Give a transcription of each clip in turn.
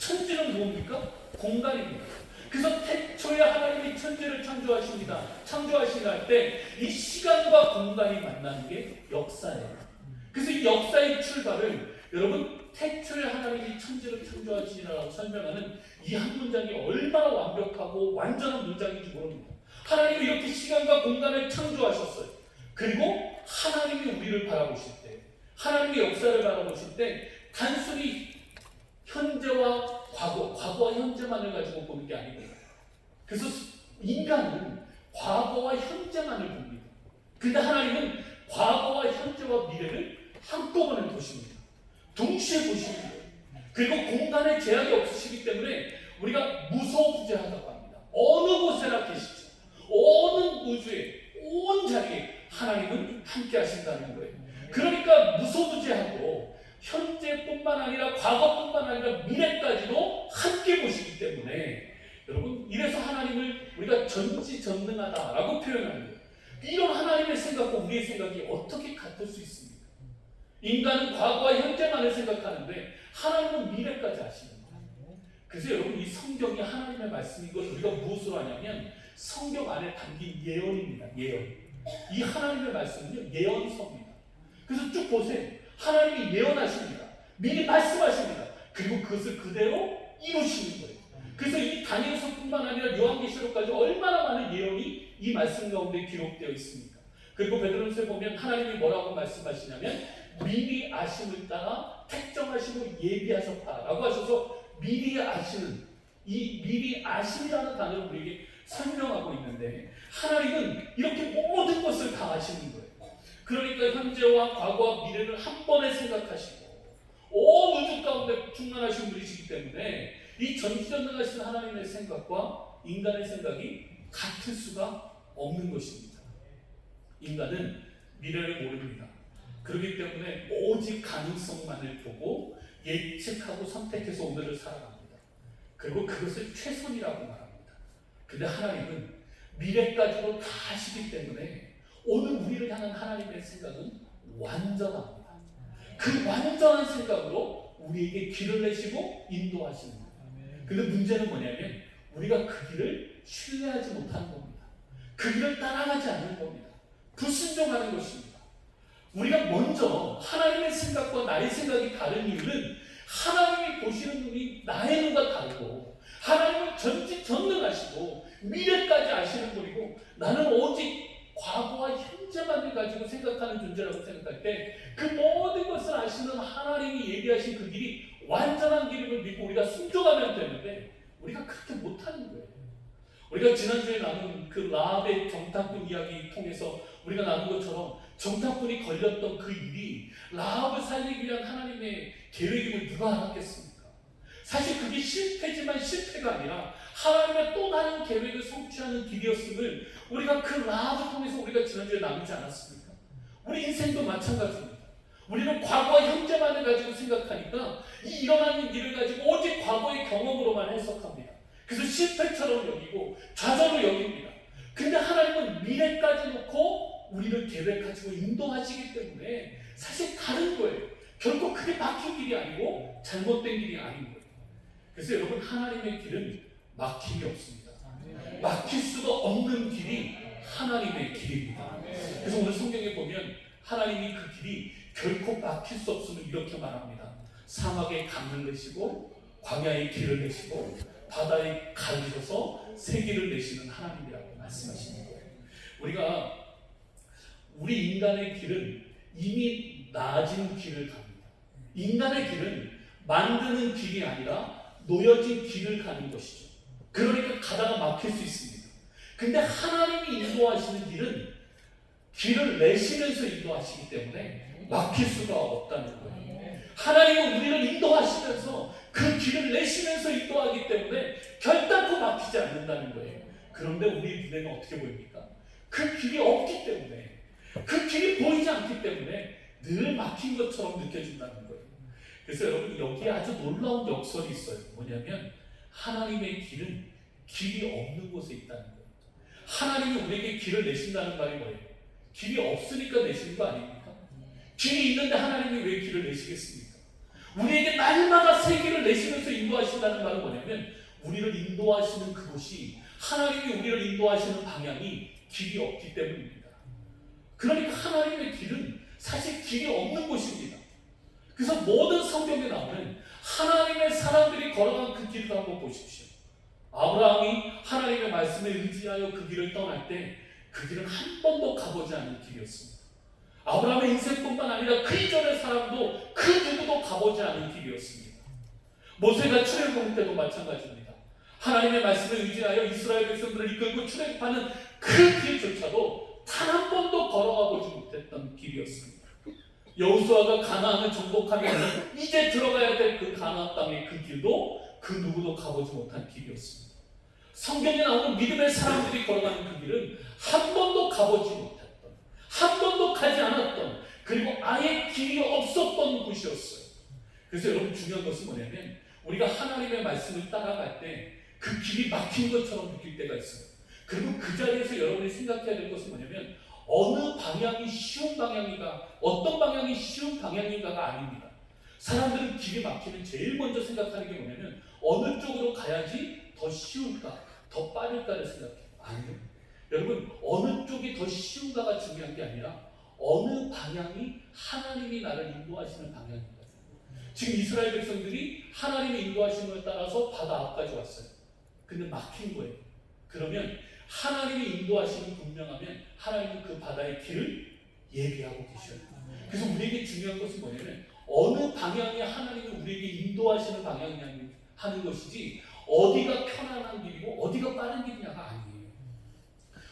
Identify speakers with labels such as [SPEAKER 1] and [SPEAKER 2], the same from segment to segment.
[SPEAKER 1] 천지는 뭡니까? 공간입니다. 그래서 태초에 하나님이 천지를 창조하시려 할 때 이 시간과 공간이 만나는 게 역사예요. 그래서 이 역사의 출발을 여러분 태초에 하나님이 천지를 창조하시리라고 설명하는 이 한 문장이 얼마나 완벽하고 완전한 문장인지 모릅니다. 하나님이 이렇게 시간과 공간을 창조하셨어요. 그리고 하나님이 우리를 바라보실 때, 하나님의 역사를 바라보실 때 단순히 현재와 과거와 현재만을 가지고 보는 게 아닙니다. 그래서 인간은 과거와 현재만을 봅니다. 근데 하나님은 과거와 현재와 미래를 한꺼번에 보십니다. 동시에 보십니다. 그리고 공간에 제약이 없으시기 때문에 우리가 무소부재하다고 합니다. 어느 곳에나 계시죠. 어느 우주에, 온 자리에 하나님은 함께 하신다는 거예요. 그러니까 무소부재하고 현재뿐만 아니라 과거뿐만 아니라 미래까지도 함께 보시기 때문에 여러분 이래서 하나님을 우리가 전지전능하다라고 표현하는 거예요. 이런 하나님의 생각과 우리의 생각이 어떻게 같을 수 있습니까? 인간은 과거와 현재만을 생각하는데 하나님은 미래까지 아시는 거예요. 그래서 여러분 이 성경이 하나님의 말씀인 걸 우리가 무엇으로 하냐면 성경 안에 담긴 예언입니다. 예언. 이 하나님의 말씀은요 예언서입니다. 그래서 쭉 보세요. 하나님이 예언하십니다. 미리 말씀하십니다. 그리고 그것을 그대로 이루시는 거예요. 그래서 이 다니엘서뿐만 아니라 요한계시록까지 얼마나 많은 예언이 이 말씀 가운데 기록되어 있습니까? 그리고 베드로전서에 보면 하나님이 뭐라고 말씀하시냐면 미리 아심을 따라 택정하시고 예비하셨다라고 하셔서 미리 아시는 이 미리 아심이라는 단어를 우리에게 설명하고 있는데 하나님은 이렇게 모든 것을 다 아시는 거예요. 그러니까 현재와 과거와 미래를 한 번에 생각하시고 온 우주 가운데 충만하신 분이시기 때문에 이 전지전능하신 하나님의 생각과 인간의 생각이 같을 수가 없는 것입니다. 인간은 미래를 모릅니다. 그렇기 때문에 오직 가능성만을 보고 예측하고 선택해서 오늘을 살아갑니다. 그리고 그것을 최선이라고 말합니다. 근데 하나님은 미래까지도 다 아시기 때문에 오늘 우리를 향한 하나님의 생각은 완전합니다. 그 완전한 생각으로 우리에게 길을 내시고 인도하시는 거예요. 근데 문제는 뭐냐면 우리가 그 길을 신뢰하지 못하는 겁니다. 그 길을 따라가지 않는 겁니다. 불순종하는 것입니다. 우리가 먼저 하나님의 생각과 나의 생각이 다른 이유는 하나님이 보시는 눈이 나의 눈과 다르고 하나님은 전지전능하시고 미래까지 아시는 분이고 나는 오직 과거와 현재만을 가지고 생각하는 존재라고 생각할 때 그 모든 것을 아시는 하나님이 얘기하신 그 길이 완전한 길임을 믿고 우리가 순종하면 되는데 우리가 그렇게 못하는 거예요. 우리가 지난주에 나눈 그 라합의 정탐꾼 이야기 통해서 우리가 나눈 것처럼 정탐꾼이 걸렸던 그 일이 라합을 살리기 위한 하나님의 계획임을 누가 알았겠습니까? 사실 그게 실패지만 실패가 아니라 하나님의 또 다른 계획을 성취하는 길이었음을 우리가 그 라합을 통해서 우리가 지난주에 나누지 않았습니까? 우리 인생도 마찬가지입니다. 우리는 과거와 현재만을 가지고 생각하니까 이 일어나는 일을 가지고 오직 과거의 경험으로만 해석합니다. 그래서 실패처럼 여기고 좌절로 여깁니다. 근데 하나님은 미래까지 놓고 우리를 계획하시고 인도하시기 때문에 사실 다른 거예요. 결코 그게 막힌 길이 아니고 잘못된 길이 아닌 거예요. 그래서 여러분 하나님의 길은 막힘이 없습니다. 막힐 수가 없는 길이 하나님의 길입니다. 그래서 오늘 성경에 보면 하나님이 그 길이 결코 막힐 수 없음을 이렇게 말합니다. 사막에 강을 내시고 광야에 길을 내시고 바다에 가르셔서 새 길을 내시는 하나님이라고 말씀하시는 거예요. 우리 인간의 길은 이미 낮은 길을 갑니다. 인간의 길은 만드는 길이 아니라 놓여진 길을 가는 것이죠. 그러니까 가다가 막힐 수 있습니다. 근데 하나님이 인도하시는 길은 길을 내시면서 인도하시기 때문에 막힐 수가 없다는 거예요. 하나님은 우리를 인도하시면서 그 길을 내시면서 인도하기 때문에 결단코 막히지 않는다는 거예요. 그런데 우리 눈에는 어떻게 보입니까? 그 길이 없기 때문에 그 길이 보이지 않기 때문에 늘 막힌 것처럼 느껴진다는 거예요. 그래서 여러분 여기에 아주 놀라운 역설이 있어요. 뭐냐면 하나님의 길은 길이 없는 곳에 있다는 거예요. 하나님이 우리에게 길을 내신다는 말이 뭐예요? 길이 없으니까 내시는 거 아닙니까? 길이 있는데 하나님이 왜 길을 내시겠습니까? 우리에게 날마다 새 길을 내시면서 인도하신다는 말은 뭐냐면 우리를 인도하시는 그곳이 하나님이 우리를 인도하시는 방향이 길이 없기 때문입니다. 그러니까 하나님의 길은 사실 길이 없는 곳입니다. 그래서 모든 성경에 나오는 하나님의 사람들이 걸어간 그 길을 한번 보십시오. 아브라함이 하나님의 말씀에 의지하여 그 길을 떠날 때 그 길은 한 번도 가보지 않은 길이었습니다. 아브라함의 인생뿐만 아니라 그 이전의 사람도 그 누구도 가보지 않은 길이었습니다. 모세가 출애굽할 때도 마찬가지입니다. 하나님의 말씀에 의지하여 이스라엘 백성들을 이끌고 출애굽하는 그 길조차도 단 한 번도 걸어가 보지 못했던 길이었습니다. 여호수아가 가나안을 정복하면 이제 들어가야 될 그 가나안 땅의 그 길도 그 누구도 가보지 못한 길이었습니다. 성경에 나오는 믿음의 사람들이 걸어가는 그 길은 한 번도 가보지 못했던, 한 번도 가지 않았던, 그리고 아예 길이 없었던 곳이었어요. 그래서 여러분 중요한 것은 뭐냐면 우리가 하나님의 말씀을 따라갈 때 그 길이 막힌 것처럼 느낄 때가 있어요. 그리고 그 자리에서 여러분이 생각해야 될 것은 뭐냐면 어느 방향이 쉬운 방향인가, 어떤 방향이 쉬운 방향인가가 아닙니다. 사람들은 길이 막히면 제일 먼저 생각하는 게 뭐냐면 어느 쪽으로 가야지 더 쉬울까, 더 빠를까를 생각해요. 아니요. 여러분, 어느 쪽이 더 쉬운가가 중요한 게 아니라 어느 방향이 하나님이 나를 인도하시는 방향인가. 지금 이스라엘 백성들이 하나님의 인도하심을 따라서 바다 앞까지 왔어요. 근데 막힌 거예요. 그러면 하나님의 인도하심이 분명하면 하나님은 그 바다의 길을 예비하고 계셔요. 그래서 우리에게 중요한 것은 뭐냐면 어느 방향이 하나님이 우리에게 인도하시는 방향이냐는 하는 것이지 어디가 편안한 길이고 어디가 빠른 길이냐가 아니에요.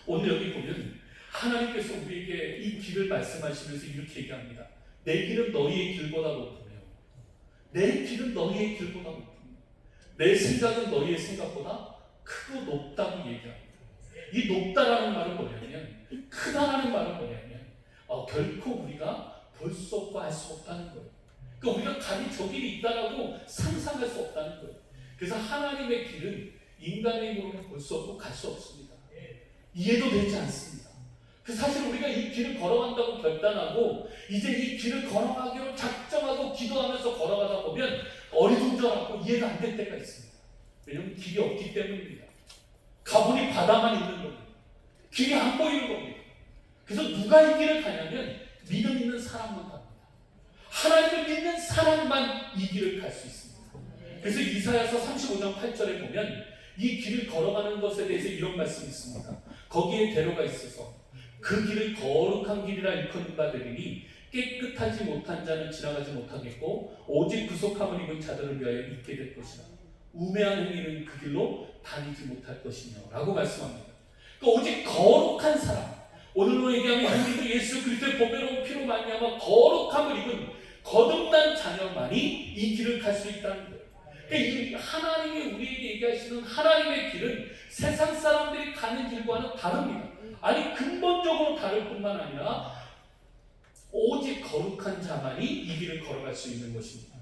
[SPEAKER 1] 오늘 여기 보면 하나님께서 우리에게 이 길을 말씀하시면서 이렇게 얘기합니다. 내 길은 너희의 길보다 높으며 내 길은 너희의 길보다 높으며 내 생각은 너희의 생각보다 크고 높다고 얘기합니다. 이 높다라는 말은 뭐냐면 크다라는 말은 뭐냐면 결코 우리가 볼 수 없고 알 수 없다는 거예요. 그러니까 우리가 감히 저 길이 있다라고 상상할 수 없다는 거예요. 그래서 하나님의 길은 인간의 힘으로는 볼 수 없고 갈 수 없습니다. 이해도 되지 않습니다. 사실 우리가 이 길을 걸어간다고 결단하고 이제 이 길을 걸어가기로 작정하고 기도하면서 걸어가다 보면 어리둥절하고 이해가 안 될 때가 있습니다. 왜냐하면 길이 없기 때문입니다. 가보니 바다만 있는 겁니다. 길이 안 보이는 겁니다. 그래서 누가 이 길을 가냐면 믿음 있는 사람만 갑니다. 하나님을 믿는 사람만 이 길을 갈 수 있습니다. 그래서 이사야서 35장 8절에 보면 이 길을 걸어가는 것에 대해서 이런 말씀이 있습니다. 거기에 대로가 있어서 그 길을 거룩한 길이라 일컫는 바 되리니 깨끗하지 못한 자는 지나가지 못하겠고 오직 구속함을 입은 자들을 위하여 있게 될 것이라. 우매한 행위는 그 길로 다니지 못할 것이며 라고 말씀합니다. 그러니까 오직 거룩한 사람, 오늘로 얘기하면 우리도 예수 그리스도의 보배로운 피로 말미암아 거룩함을 입은 거듭난 자녀만이 이 길을 갈 수 있다는 거예요. 그러니까 이 하나님이 우리에게 얘기하시는 하나님의 길은 세상 사람들이 가는 길과는 다릅니다. 아니 근본적으로 다를 뿐만 아니라 오직 거룩한 자만이 이 길을 걸어갈 수 있는 것입니다.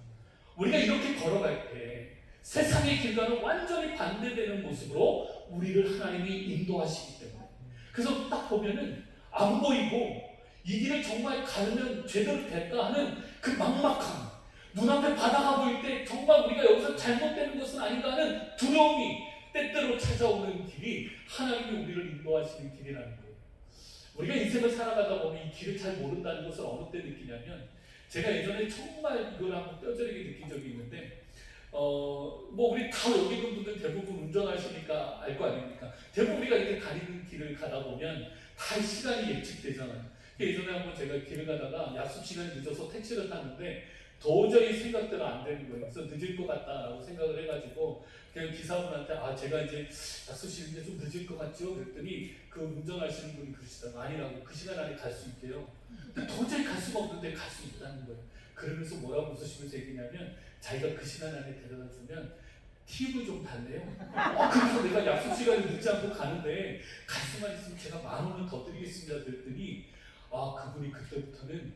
[SPEAKER 1] 우리가 이렇게 걸어갈 때 세상의 길과는 완전히 반대되는 모습으로 우리를 하나님이 인도하시기 때문에 그래서 딱 보면은 안 보이고 이 길을 정말 가면 제대로 될까 하는 그 막막함, 눈앞에 바다가 보일 때 정말 우리가 여기서 잘못되는 것은 아닌가 하는 두려움이 때때로 찾아오는 길이 하나님이 우리를 인도하시는 길이라는 거예요. 우리가 인생을 살아가다 보면 이 길을 잘 모른다는 것을 어느 때 느끼냐면 제가 예전에 정말 이걸 한번 뼈저리게 느낀 적이 있는데 뭐 우리 다 여기 있는 분들 대부분 운전하시니까 알 거 아닙니까? 대부분 우리가 이렇게 가리는 길을 가다 보면 다 시간이 예측되잖아요. 예전에 한번 제가 길을 가다가 약속 시간이 늦어서 택시를 탔는데 도저히 생각대로 안 되는 거예요. 그래서 늦을 것 같다라고 생각을 해가지고 그냥 기사분한테 제가 이제 약속 시간인데 좀 늦을 것 같죠? 그랬더니 그 운전하시는 분이 그러시더라고요. 아니라고 그 시간 안에 갈 수 있대요. 근데 도저히 갈 수가 없는데 갈 수 있다는 거예요. 그러면서 뭐라고 웃으시면서 얘기냐면 자기가 그 시간 안에 데려다 주면 팁을 좀 달래요. 그래서 내가 약속 시간에 늦지 않고 가는데 갈 수만 있으면 제가 10,000원을 더 드리겠습니다. 그랬더니 그분이 그때부터는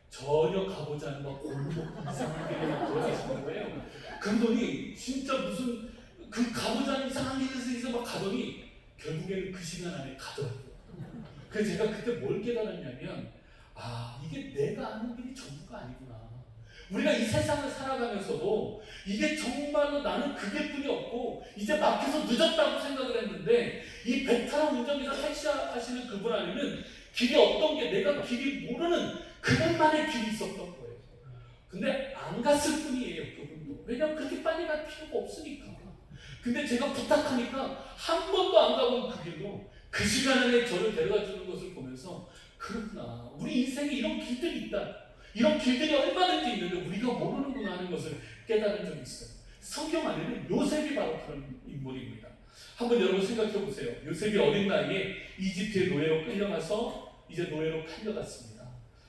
[SPEAKER 1] 전혀 가보지 않은 막 골목 이상한 길에 돌아가시는 거예요. 그러더니 진짜 무슨 그 가보지 않은 이상한 길에서 막 가더니 결국에는 그 시간 안에 가더라고요. 그래서 제가 그때 뭘 깨달았냐면 이게 내가 아는 길이 전부가 아니구나. 우리가 이 세상을 살아가면서도 이게 정말로 나는 그게뿐이 없고 이제 막혀서 늦었다고 생각을 했는데 이 베테랑 운전기사 택시하시는 그분 안에는 길이 어떤 게 내가 길이 모르는 그분만의 길이 있었던 거예요. 근데 안 갔을 뿐이에요, 그분도. 왜냐면 그렇게 빨리 갈 필요가 없으니까. 근데 제가 부탁하니까 한 번도 안 가본 그 길로 그 시간 안에 저를 데려다 주는 것을 보면서 그렇구나. 우리 인생에 이런 길들이 있다. 이런 길들이 얼마든지 있는데 우리가 모르는구나 하는 것을 깨달은 적이 있어요. 성경 안에는 요셉이 바로 그런 인물입니다. 한번 여러분 생각해 보세요. 요셉이 어린 나이에 이집트의 노예로 끌려가서 이제 노예로 팔려갔습니다.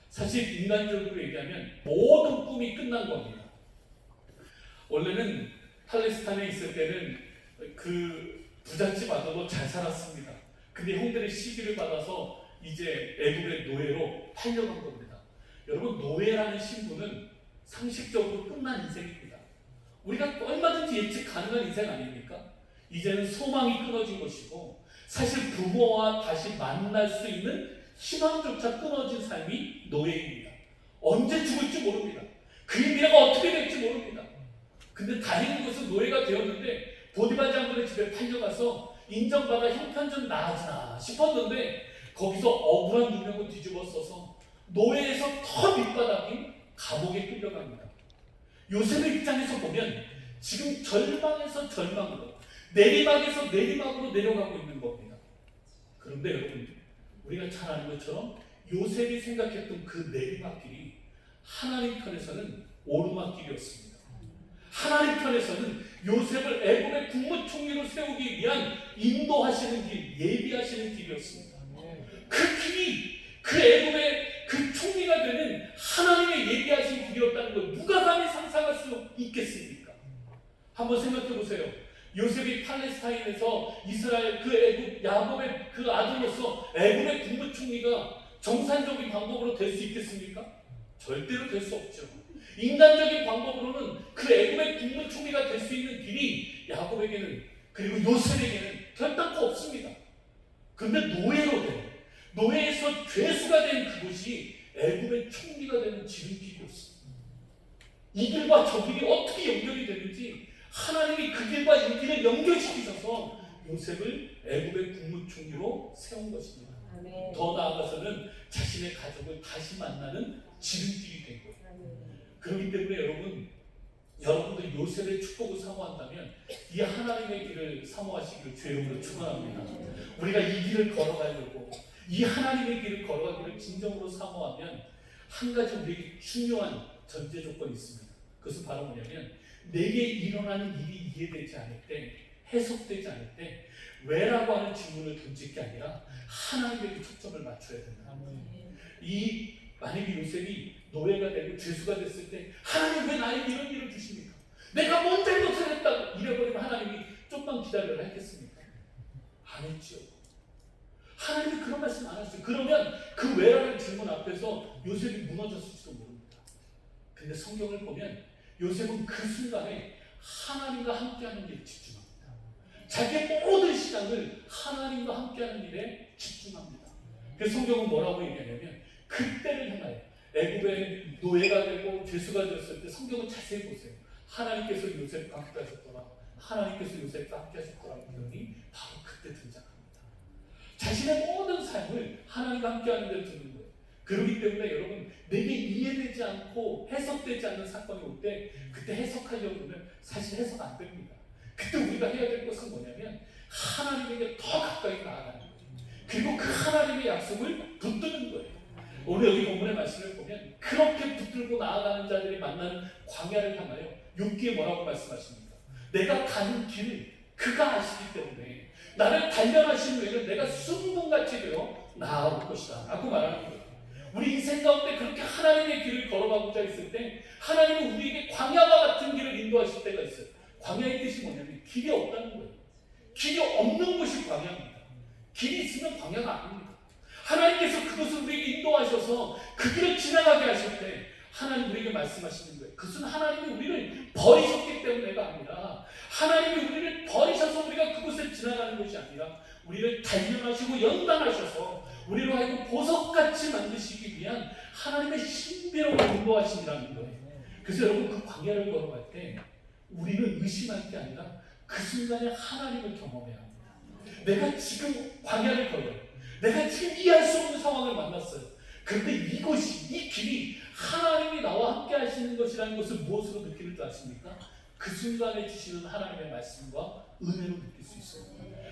[SPEAKER 1] 사실 인간적으로 얘기하면 모든 꿈이 끝난 겁니다. 원래는 팔레스타인에 있을 때는 그 부잣집 아들로 잘 살았습니다. 근데 형들의 시기를 받아서 이제 애국의 노예로 팔려간 겁니다. 여러분, 노예라는 신분은 상식적으로 끝난 인생입니다. 우리가 얼마든지 예측 가능한 인생 아닙니까? 이제는 소망이 끊어진 것이고 사실 부모와 다시 만날 수 있는 희망조차 끊어진 삶이 노예입니다. 언제 죽을지 모릅니다. 그의 미래가 어떻게 될지 모릅니다. 근데 다행인 것은 노예가 되었는데 보디발 장군의 집에 팔려가서 인정받아 형편 좀 나아지나 싶었는데 거기서 억울한 누명을 뒤집어 써서 노예에서 더 밑바닥인 감옥에 끌려갑니다. 요셉의 입장에서 보면 지금 절망에서 절망으로 내리막에서 내리막으로 내려가고 있는 겁니다. 그런데 여러분, 우리가 잘 아는 것처럼 요셉이 생각했던 그 내리막길이 하나님 편에서는 오르막길이었습니다. 하나님 편에서는 요셉을 애굽의 국무총리로 세우기 위한 인도하시는 길, 예비하시는 길이었습니다. 그 길이 그 애굽의 그 총리가 되는 하나님의 예비하신 길이었다는 걸 누가 감히 상상할 수 있겠습니까? 한번 생각해 보세요. 요셉이 팔레스타인에서 이스라엘 그 애굽 야곱의 그 아들로서 애굽의 국무총리가 정상적인 방법으로 될 수 있겠습니까? 절대로 될 수 없죠. 인간적인 방법으로는 그 애굽의 국무총리가 될 수 있는 길이 야곱에게는 그리고 요셉에게는 결단코 없습니다. 그런데 노예로 된, 노예에서 죄수가 된 그곳이 애굽의 총리가 되는 지름길이었습니다. 이 길과 저 길이 어떻게 연결이 되는지 하나님이 그 길과 이 길을 연결시키셔서 요셉을 애굽의 국무총리로 세운 것입니다. 아멘. 더 나아가서는 자신의 가족을 다시 만나는 지름길이 된 거예요. 그렇기 때문에 여러분들 요셉의 축복을 사모한다면 이 하나님의 길을 사모하시기를 주의 이름으로 축원합니다. 우리가 이 길을 걸어가려고 이 하나님의 길을 걸어가기를 진정으로 사모하면 한 가지 우리에게 중요한 전제 조건이 있습니다. 그것은 바로 뭐냐면 내게 일어나는 일이 이해되지 않을 때, 해석되지 않을 때 왜라고 하는 질문을 던질 게 아니라 하나님에게 초점을 맞춰야 된다. 만약에 요셉이 노예가 되고 죄수가 됐을 때 하나님 왜 나에게 이런 일을 주십니까? 내가 뭔 잘못을 했다고 이래버리면 하나님이 좀만 기다려라 했겠습니까? 안 했죠. 하나님이 그런 말씀 안 하셨어요. 그러면 그 왜라는 질문 앞에서 요셉이 무너졌을지도 모릅니다. 근데 성경을 보면 요셉은 그 순간에 하나님과 함께하는 일에 집중합니다. 자기의 모든 시간을 하나님과 함께하는 일에 집중합니다. 그래서 성경은 뭐라고 얘기하냐면 그때를 향하여 애굽의 노예가 되고 죄수가 되었을 때 성경을 자세히 보세요. 하나님께서 요셉과 함께 하셨더라. 하나님께서 요셉과 함께 하셨더라. 이러니 바로 그때 등장합니다. 자신의 모든 삶을 하나님과 함께하는 데 두는 거예요. 그렇기 때문에 여러분 내게 이해되지 않고 해석되지 않는 사건이 올 때 그때 해석하려고 하면 사실 해석 안 됩니다. 그때 우리가 해야 될 것은 뭐냐면 하나님에게 더 가까이 나아가는 거예요. 그리고 그 하나님의 약속을 붙드는 거예요. 오늘 여기 본문의 말씀을 보면 그렇게 붙들고 나아가는 자들이 만나는 광야를 향하여 욥기에 뭐라고 말씀하십니까? 내가 가는 길을 그가 아시기 때문에 나를 단련하신 후에는 내가 순금같이 되어 나아올 것이다 라고 말하는 거예요. 우리 인생 가운데 그렇게 하나님의 길을 걸어가고자 했을 때 하나님은 우리에게 광야와 같은 길을 인도하실 때가 있어요. 광야의 뜻이 뭐냐면 길이 없다는 거예요. 길이 없는 곳이 광야입니다. 길이 있으면 광야가 아닙니다. 하나님께서 그것을 우리에게 인도하셔서 그 길을 지나가게 하실 때 하나님 우리에게 말씀하시는 거예요. 그것은 하나님이 우리를 버리셨기 때문에가 아니라 하나님이 우리를 버리셔서 우리가 그곳을 지나가는 것이 아니라 우리를 단련하시고 연단하셔서 우리로 하여금 보석같이 만드시기 위한 하나님의 신비로운 인도하심이라는 거예요. 그래서 여러분 그 광야를 걸어갈 때 우리는 의심할 게 아니라 그 순간에 하나님을 경험해야 합니다. 내가 지금 광야를 걸어요. 내가 지금 이해할 수 없는 상황을 만났어요. 그런데 이것이, 이 길이 하나님이 나와 함께 하시는 것이라는 것을 무엇으로 느끼는 줄 아십니까? 그 순간에 주시는 하나님의 말씀과 은혜로 느낄 수 있어요.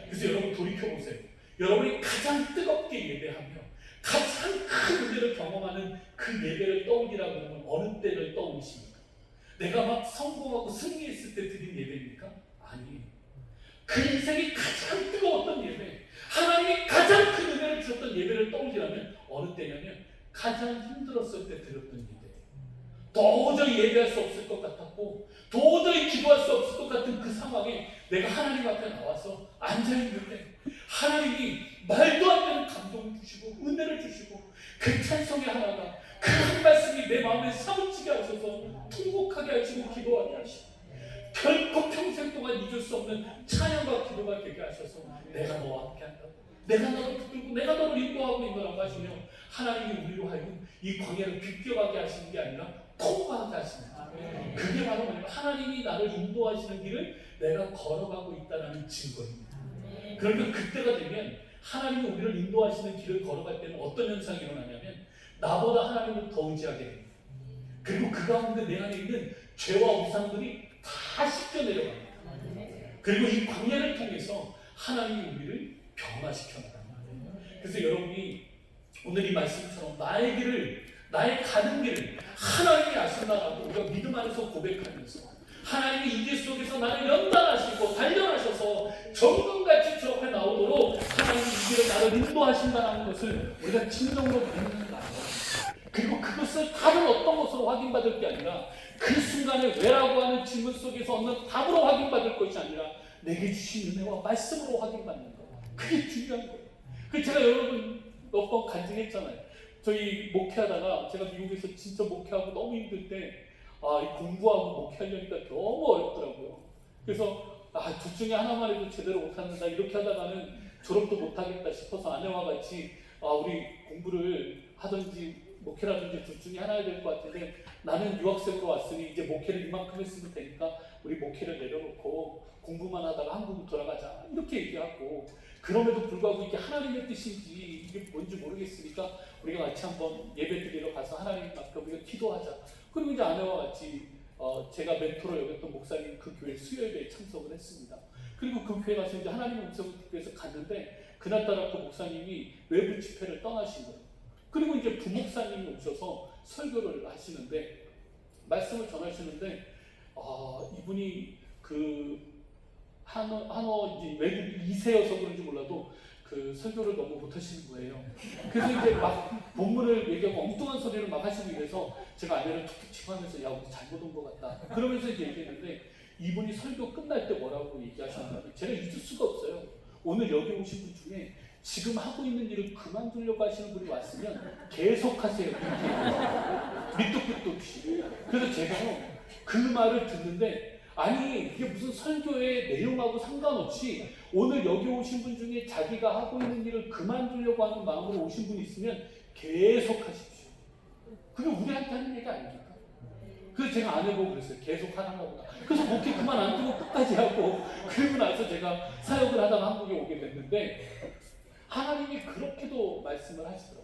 [SPEAKER 1] 그래서 여러분 돌이켜보세요. 여러분이 가장 뜨겁게 예배하며 가장 큰 은혜를 경험하는 그 예배를 떠올리라고 하면 어느 때를 떠올리십니까? 내가 막 성공하고 승리했을 때 드린 예배입니까? 아니에요. 그 인생이 가장 뜨거웠던 예배, 하나님이 가장 큰 은혜를 주셨던 예배를 떠올리라면 어느 때냐면 가장 힘들었을 때 드렸던 예배. 도저히 예배할 수 없을 것 같았고 도저히 기도할 수 없을 것 같은 그 상황에 내가 하나님 앞에 나와서 앉아있는데 하나님이 말도 안 되는 감동을 주시고 은혜를 주시고 그 찬송의 하나가 그 한 말씀이 내 마음에 사무치게 하셔서 통곡하게 하시고 기도하게 하시고 결코 평생 동안 잊을 수 없는 찬양과 기도가 되게 하셔서 내가 너와 함께 한다고, 내가 너를 붙들고 내가 너를 인도하고 있노라고 하시며 하나님이 우리로 하여금 이 광야를 비껴가게 하시는 게 아니라 통과하게 하십니다. 그게 바로 하나님이 나를 인도하시는 길을 내가 걸어가고 있다는 증거입니다. 그러면 그때가 되면 하나님이 우리를 인도하시는 길을 걸어갈 때는 어떤 현상이 일어나냐면 나보다 하나님을 더 의지하게 됩니다. 그리고 그 가운데 내 안에 있는 죄와 우상들이 다 씻겨 내려갑니다. 그리고 이 광야를 통해서 하나님이 우리를 변화시켜 나갑니다. 그래서 여러분이 오늘 이 말씀처럼 나의 길을, 나의 가는 길을 하나님이 아신다라고 우리가 믿음 안에서 고백하면서 하나님이 이 길 속에서 나를 연단하시고 단련하셔서 정금같이 주 앞에 나오도록 하나님이 이 길을 나를 인도하신다는 것을 우리가 진정으로 믿는 거예요. 그리고 그것을 다른 어떤 것으로 확인받을 게 아니라 그 순간에 왜라고 하는 질문 속에서 얻는 답으로 확인받을 것이 아니라 내게 주신 은혜와 말씀으로 확인받는 거예요. 그게 중요한 거예요. 그 제가 여러분 몇 번 간증했잖아요. 저희 목회하다가 제가 미국에서 진짜 목회하고 너무 힘들 때 이 공부하고 목회하려니까 너무 어렵더라고요. 그래서 둘 중에 하나만 해도 제대로 못하는다 이렇게 하다가는 졸업도 못하겠다 싶어서 아내와 같이 우리 공부를 하든지 목회라든지 둘 중에 하나야 될 것 같은데 나는 유학생으로 왔으니 이제 목회를 이만큼 했으면 되니까 우리 목회를 내려놓고 공부만 하다가 한국으로 돌아가자 이렇게 얘기하고 그럼에도 불구하고 이게 하나님의 뜻인지 이게 뭔지 모르겠으니까 우리가 같이 한번 예배 드리러 가서 하나님 앞에 우리가 기도하자. 그리고 이제 아내와 같이 제가 멘토로 여겼던 목사님 그 교회 수요예배에 참석을 했습니다. 그리고 그 교회 가서 이제 하나님의 음성을 듣기 위해서 갔는데 그날따라 그 목사님이 외부 집회를 떠나신 거예요. 그리고 이제 부목사님이 오셔서 설교를 하시는데 말씀을 전하시는데 이분이 그 한어 이제 외국 2세여서 그런지 몰라도 그 설교를 너무 못하시는 거예요. 그래서 이제 막 본문을 얘기하고 엉뚱한 소리를 막 하시고 이래서 제가 아내를 툭툭 치고 하면서 야 우리 잘못 온 것 같다 그러면서 이제 얘기했는데 이분이 설교 끝날 때 뭐라고 얘기하셨냐면 제가 잊을 수가 없어요. 오늘 여기 오신 분 중에 지금 하고 있는 일을 그만두려고 하시는 분이 왔으면 계속하세요. 밑도 끝도 없이. 그래서 제가 그 말을 듣는데 아니 이게 무슨 설교의 내용하고 상관없이 오늘 여기 오신 분 중에 자기가 하고 있는 일을 그만두려고 하는 마음으로 오신 분이 있으면 계속하십시오. 그게 우리한테 하는 얘기 아닙니까? 그래서 제가 안 해보고 그랬어요. 계속 하는가 보다. 그래서 목회 그만 안 두고 끝까지 하고 그러고 나서 제가 사역을 하다가 한국에 오게 됐는데 하나님이 그렇게도 말씀을 하시더라고요.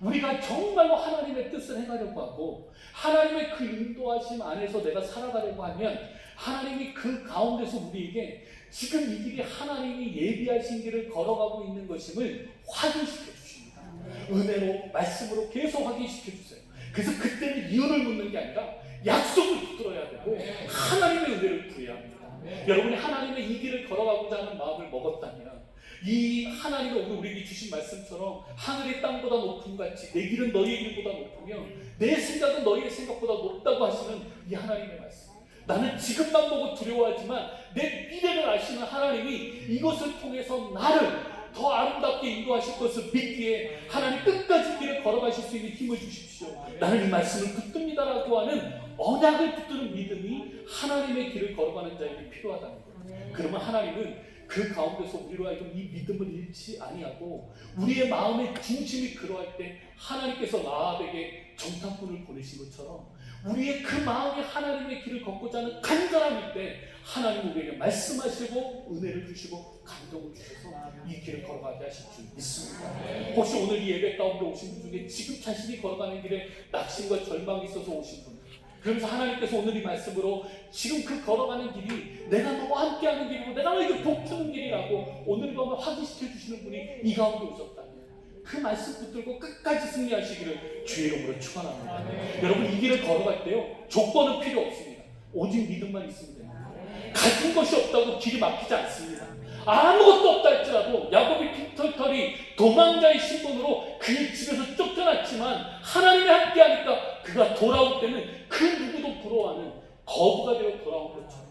[SPEAKER 1] 우리가 정말로 하나님의 뜻을 행하려고 하고 하나님의 그 인도하심 안에서 내가 살아가려고 하면 하나님이 그 가운데서 우리에게 지금 이 길이 하나님이 예비하신 길을 걸어가고 있는 것임을 확인시켜 주십니다. 은혜로 말씀으로 계속 확인시켜 주세요. 그래서 그때는 이유를 묻는 게 아니라 약속을 붙들어야 되고 하나님의 은혜를 구해야 합니다. 여러분이 하나님의 이 길을 걸어가고자 하는 마음을 먹었다면 이 하나님의 오늘 우리에게 주신 말씀처럼 하늘이 땅보다 높음 같이 내 길은 너희의 길보다 높으며 내 생각은 너희의 생각보다 높다고 하시는 이 하나님의 말씀. 나는 지금만 보고 두려워하지만 내 미래를 아시는 하나님이 이것을 통해서 나를 더 아름답게 인도하실 것을 믿기에 하나님 끝까지 길을 걸어가실 수 있는 힘을 주십시오. 나는 이 말씀을 붙듭니다라고 하는 언약을 붙드는 믿음이 하나님의 길을 걸어가는 자에게 필요하다는 거예요. 그러면 하나님은 그 가운데서 우리로 하여금 이 믿음을 잃지 아니하고 우리의 마음의 중심이 그러할 때 하나님께서 라합에게 정탐꾼을 보내신 것처럼 우리의 그 마음이 하나님의 길을 걷고자 하는 간절함일 때 하나님 우리에게 말씀하시고 은혜를 주시고 감동을 주셔서 이 길을 걸어가게 하실 줄 믿습니다. 혹시 오늘 이 예배 가운데 오신 분 중에 지금 자신이 걸어가는 길에 낙심과 절망이 있어서 오신 분, 그러면서 하나님께서 오늘 이 말씀으로 지금 그 걸어가는 길이 내가 너와 함께하는 길이고 내가 너에게 복주는 길이라고 오늘 밤에 확인시켜 주시는 분이 이 가운데 오셨다면 그 말씀 붙들고 끝까지 승리하시기를 주의 이름으로 축원합니다. 여러분, 이 길을 걸어갈 때요, 조건은 필요 없습니다. 오직 믿음만 있으면 됩니다. 가진 것이 없다고 길이 막히지 않습니다. 아무것도 없다 할지라도 야곱이 빈털터리 도망자의 신분으로 그 집에서 쫓겨났지만 하나님이 함께하니까 그가 돌아올 때는 그 누구도 부러워하는 거부가 되어 돌아온 것처럼,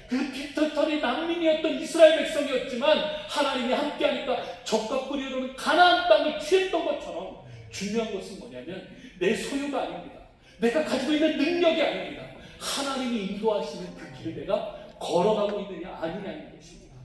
[SPEAKER 1] 그 빈털터리 난민이었던 이스라엘 백성이었지만 하나님이 함께하니까 적과 꿀이로는 가나안 땅을 취했던 것처럼, 중요한 것은 뭐냐면 내 소유가 아닙니다. 내가 가지고 있는 능력이 아닙니다. 하나님이 인도하시는 그 길을 내가 걸어가고 있느냐 아니냐는 것입니다.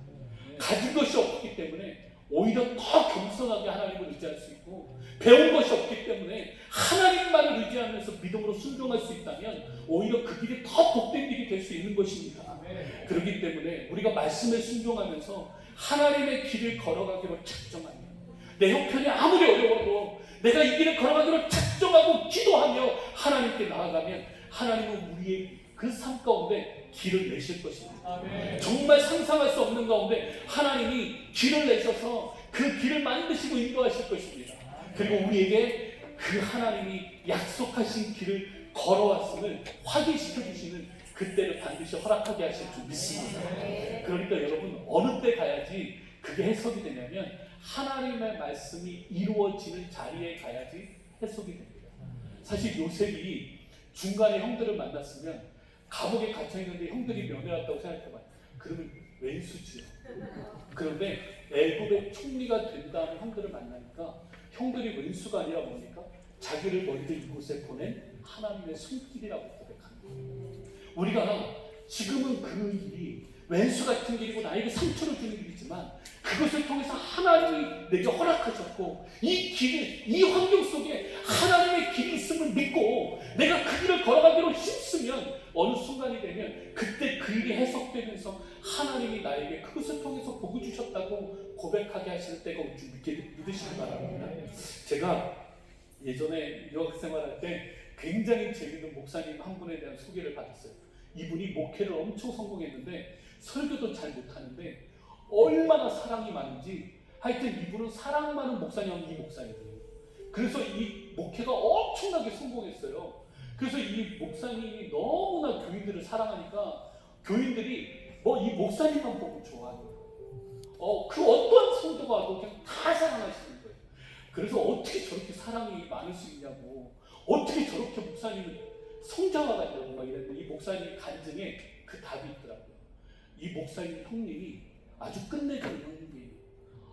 [SPEAKER 1] 가진 것이 없기 때문에 오히려 더 겸손하게 하나님을 의지할 수 있고, 배운 것이 없기 때문에 하나님만을 의지하면서 믿음으로 순종할 수 있다면 오히려 그 길이 더 복된 길이 될 수 있는 것입니다. 그렇기 때문에 우리가 말씀에 순종하면서 하나님의 길을 걸어가기로 작정하며, 내 형편이 아무리 어려워도 내가 이 길을 걸어가기로 작정하고 기도하며 하나님께 나아가면 하나님은 우리의 그 삶 가운데 길을 내실 것입니다. 정말 상상할 수 없는 가운데 하나님이 길을 내셔서 그 길을 만드시고 인도하실 것입니다. 그리고 우리에게 그 하나님이 약속하신 길을 걸어왔음을 확인시켜 주시는 그때를 반드시 허락하게 하실 줄 믿습니다. 그러니까 여러분, 어느 때 가야지 그게 해석이 되냐면 하나님의 말씀이 이루어지는 자리에 가야지 해석이 됩니다. 사실 요셉이 중간에 형들을 만났으면 감옥에 갇혀있는데 형들이 면회왔다고 생각해봐요. 그러면 왼수지요. 그런데 애굽의 총리가 된 다음에 형들을 만나니까 형들이 왼수가 아니라 뭡니까? 자기를 먼저 이곳에 보낸 하나님의 손길이라고 고백합니다. 우리가 지금은 그 일이 왼수 같은 길이고 나에게 상처를 주는 길이지만 그것을 통해서 하나님이 내게 허락하셨고, 이 길, 이 환경 속에 하나님의 길이 있음을 믿고 내가 그 길을 걸어가기로 힘쓰면 어느 순간이 되면 그때 그 일이 해석되면서 하나님이 나에게 그것을 통해서 복을 주셨다고 고백하게 하실 때가 올 줄 믿으시기 바랍니다. 제가 예전에 유학생활할 때 굉장히 재미있는 목사님 한 분에 대한 소개를 받았어요. 이분이 목회를 엄청 성공했는데 설교도 잘 못하는데 얼마나 사랑이 많은지, 하여튼 이분은 사랑 많은 목사님, 이 목사님이에요. 그래서 이 목회가 엄청나게 성공했어요. 그래서 이 목사님이 너무나 교인들을 사랑하니까 교인들이 이 목사님만 보고 좋아하는 거예요. 그 어떤 성도가 와도 그냥 다 사랑하시는 거예요. 그래서 어떻게 저렇게 사랑이 많을 수 있냐고, 어떻게 저렇게 목사님을 성장화가 있냐고 막 이랬는데, 이 목사님 간증에 그 답이 있더라고요. 이 목사님 형님이 아주 끝내주는 형님이에요.